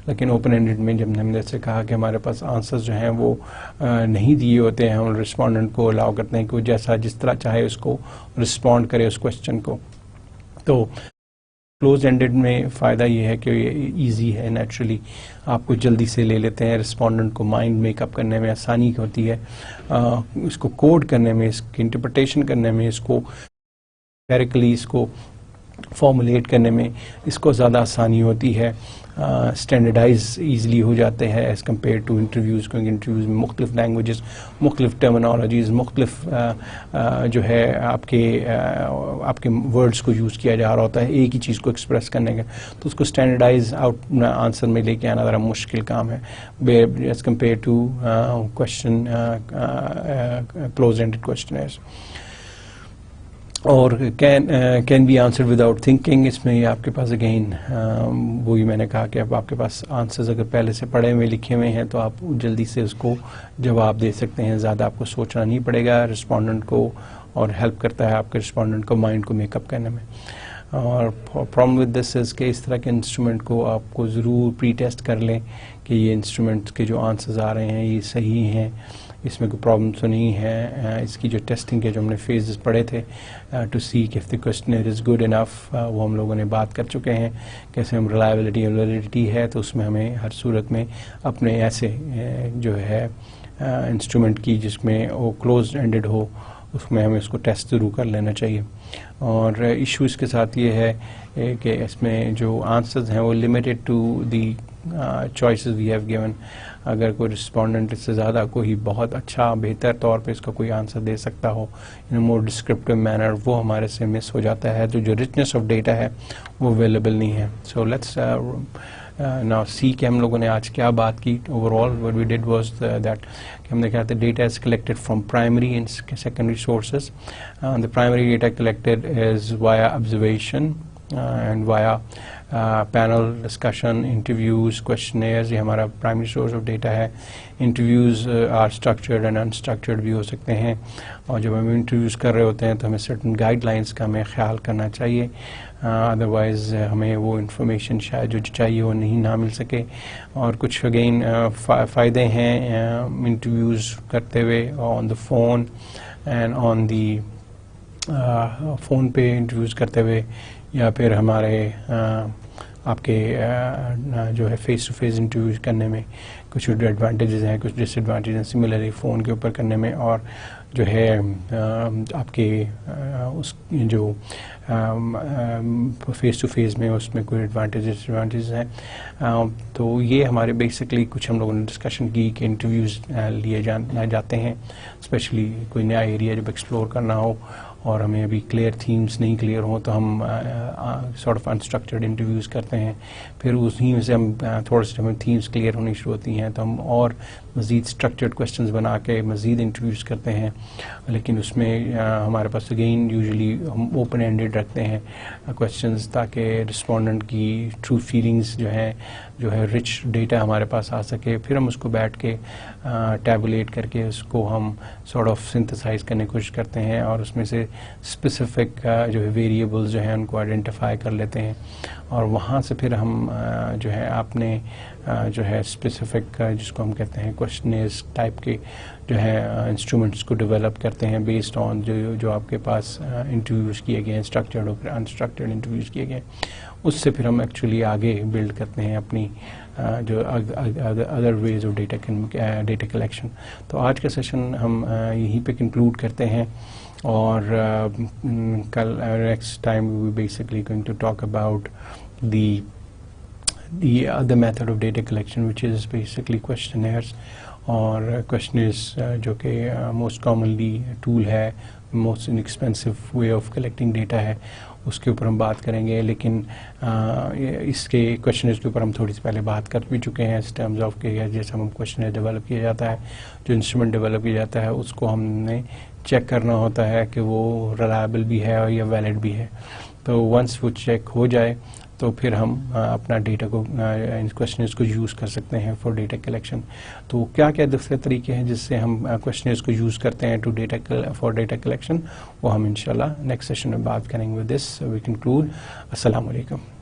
لیکن اوپن اینڈیڈ میں جب ہم نے جیسے کہا کہ ہمارے پاس آنسرز جو ہیں وہ نہیں دیے ہوتے ہیں، ہم رسپونڈنٹ کو الاؤ کرتے ہیں کہ وہ جس طرح چاہے اس کو رسپونڈ کرے اس کویشچن کو. تو کلوز اینڈیڈ میں فائدہ یہ ہے کہ یہ ایزی ہے، نیچرلی آپ کو جلدی سے لے لیتے ہیں، رسپونڈنٹ کو مائنڈ میک اپ کرنے میں آسانی ہوتی ہے، اس کو کوڈ کرنے میں، اس کی انٹرپریٹیشن کرنے میں، اس کو ڈائریکٹلی اس کو فارمولیٹ کرنے میں اس کو زیادہ آسانی ہوتی ہے. اسٹینڈرڈائز ایزلی ہو جاتے ہیں ایز کمپیئر ٹو انٹرویوز، کیونکہ انٹرویوز میں مختلف لینگویجز، مختلف ٹرمینالوجیز، مختلف جو ہے آپ کے ورڈز کو یوز کیا جا رہا ہوتا ہے ایک ہی چیز کو ایکسپریس کرنے کا. تو اس کو اسٹینڈرڈائز آؤٹ آنسر میں لے کے آنا ذرا مشکل کام ہے as compare to question close ended questionnaires. اور can be answer without thinking, اس میں آپ کے پاس اگین وہی میں نے کہا کہ اب آپ کے پاس آنسرز اگر پہلے سے پڑھے ہوئے لکھے ہوئے ہیں تو آپ جلدی سے اس کو جواب دے سکتے ہیں، زیادہ آپ کو سوچنا نہیں پڑے گا رسپونڈنٹ کو، اور ہیلپ کرتا ہے آپ کے رسپونڈنٹ کو مائنڈ کو میک اپ کرنے میں. اور پرابلم ود دس از کہ اس طرح کے انسٹرومنٹ کو آپ کو ضرور پری ٹیسٹ کر لیں کہ یہ انسٹرومنٹ کے جو آنسرز آ رہے ہیں یہ صحیح ہیں، اس میں کوئی پرابلم تو نہیں ہے. اس کی جو ٹیسٹنگ کے جو ہم نے فیزز پڑھے تھے to see if the questionnaire is good enough, وہ ہم لوگوں نے بات کر چکے ہیں. کیسے ہم ریلائبلٹی اور ویلیڈیٹی ہے تو اس میں ہمیں ہر صورت میں اپنے ایسے جو ہے انسٹرومنٹ کی جس میں وہ کلوز اینڈیڈ ہو اس میں ہمیں اس کو ٹیسٹ ضرور کر لینا چاہیے. اور ایشو اس کے ساتھ یہ ہے کہ اس میں جو آنسرز ہیں وہ limited to the choices we have given. اگر کوئی رسپونڈنٹ اس سے زیادہ کوئی بہت اچھا بہتر طور پہ اس کا کوئی آنسر دے سکتا ہو ان اے مور ڈسکرپٹیو مینر، وہ ہمارے سے مس ہو جاتا ہے، تو جو رچنس آف ڈیٹا ہے وہ اویلیبل نہیں ہے. سو لیٹس ناؤ سی کہ ہم لوگوں نے آج کیا بات کی. Overall what we did was that کہ ہم نے کہا تھا data is collected from primary and secondary sources. The primary data collected is via observation and via panel discussion, interviews, questionnaires, یہ ہمارا پرائمری سورس آف ڈیٹا ہے. Interviews are structured and unstructured بھی ہو سکتے ہیں، اور جب ہم انٹرویوز کر رہے ہوتے ہیں تو ہمیں سرٹن گائیڈ لائنس کا ہمیں خیال کرنا چاہیے، ادروائز ہمیں وہ انفارمیشن شاید جو چاہیے وہ نہیں نہ مل سکے. اور کچھ اگین فائدے ہیں انٹرویوز کرتے ہوئے on the phone and on the phone پہ انٹرویوز کرتے ہوئے، یا پھر ہمارے آپ کے جو ہے فیس ٹو فیس انٹرویوز کرنے میں کچھ ایڈوانٹیجز ہیں، کچھ ڈس ایڈوانٹیجز ہیں سملرلی فون کے اوپر کرنے میں. اور جو ہے آپ کے اس جو فیس ٹو فیس میں اس میں کوئی ایڈوانٹیجز ہیں. تو یہ ہمارے بیسکلی کچھ ہم لوگوں نے ڈسکشن کی کہ انٹرویوز لیے جاتے ہیں اسپیشلی کوئی نیا ایریا جب ایکسپلور کرنا ہو اور ہمیں ابھی کلیئر تھیمز نہیں کلیئر ہوں تو ہم سارٹ آف انسٹرکچرڈ انٹرویوز کرتے ہیں. پھر اسی میں سے ہم تھوڑے سے ہمیں تھیمز کلیئر ہونی شروع ہوتی ہیں تو ہم اور مزید اسٹرکچرڈ کویشچنز بنا کے مزید انٹرویوز کرتے ہیں. لیکن اس میں ہمارے پاس اگین یوزلی ہم اوپن اینڈیڈ رکھتے ہیں کویشچنز تاکہ رسپونڈنٹ کی ٹرو فیلنگز جو ہے رچ ڈیٹا ہمارے پاس آ سکے. پھر ہم اس کو بیٹھ کے ٹیبولیٹ کر کے اس کو ہم سارٹ آف سنتھسائز کرنے کی کوشش کرتے ہیں اور اس میں سے اسپیسیفک جو ہے ویریبلز جو ہیں ان کو آئیڈینٹیفائی کر لیتے ہیں. اور وہاں سے پھر ہم جو ہے اپنے جو ہے اسپیسیفک جس کو ہم کہتے ہیں کویشچنیئرز ٹائپ کے جو ہے انسٹرومنٹس کو ڈیولپ کرتے ہیں بیسڈ آن جو آپ کے پاس انٹرویوز کیے گئے ہیں، اسٹرکچرڈ اور انسٹرکچرڈ انٹرویوز کیے گئے. اس سے پھر ہم ایکچولی آگے بلڈ کرتے ہیں اپنی جو other ways of data collection. تو آج کا سیشن ہم یہیں پہ کنکلوڈ کرتے ہیں، اور کل next time we basically going to talk about the the other method of data collection, which is basically questionnaires. اور questionnaires جو کہ موسٹ کامنلی ٹول ہے, most inexpensive way of collecting data ہے, اس کے اوپر ہم بات کریں گے. لیکن اس کے کویشچنرز کے اوپر ہم تھوڑی سی پہلے بات کر بھی چکے ہیں اس ٹرمز آف کہ جیسے ہم کویشچنر ڈیولپ کیا جاتا ہے, جو انسٹرومنٹ ڈیولپ کیا جاتا ہے اس کو ہم نے چیک کرنا ہوتا ہے کہ وہ ریلائبل بھی ہے یا ویلڈ بھی ہے. تو ونس وہ چیک ہو جائے تو پھر ہم اپنا ڈیٹا کو کویشچنرز کو یوز کر سکتے ہیں فار ڈیٹا کلیکشن. تو کیا کیا دوسرے طریقے ہیں جس سے ہم کویشچنرز کو یوز کرتے ہیں فار ڈیٹا کلیکشن, وہ ہم انشاءاللہ نیکسٹ سیشن میں بات کریں گے. With this we conclude. السلام علیکم.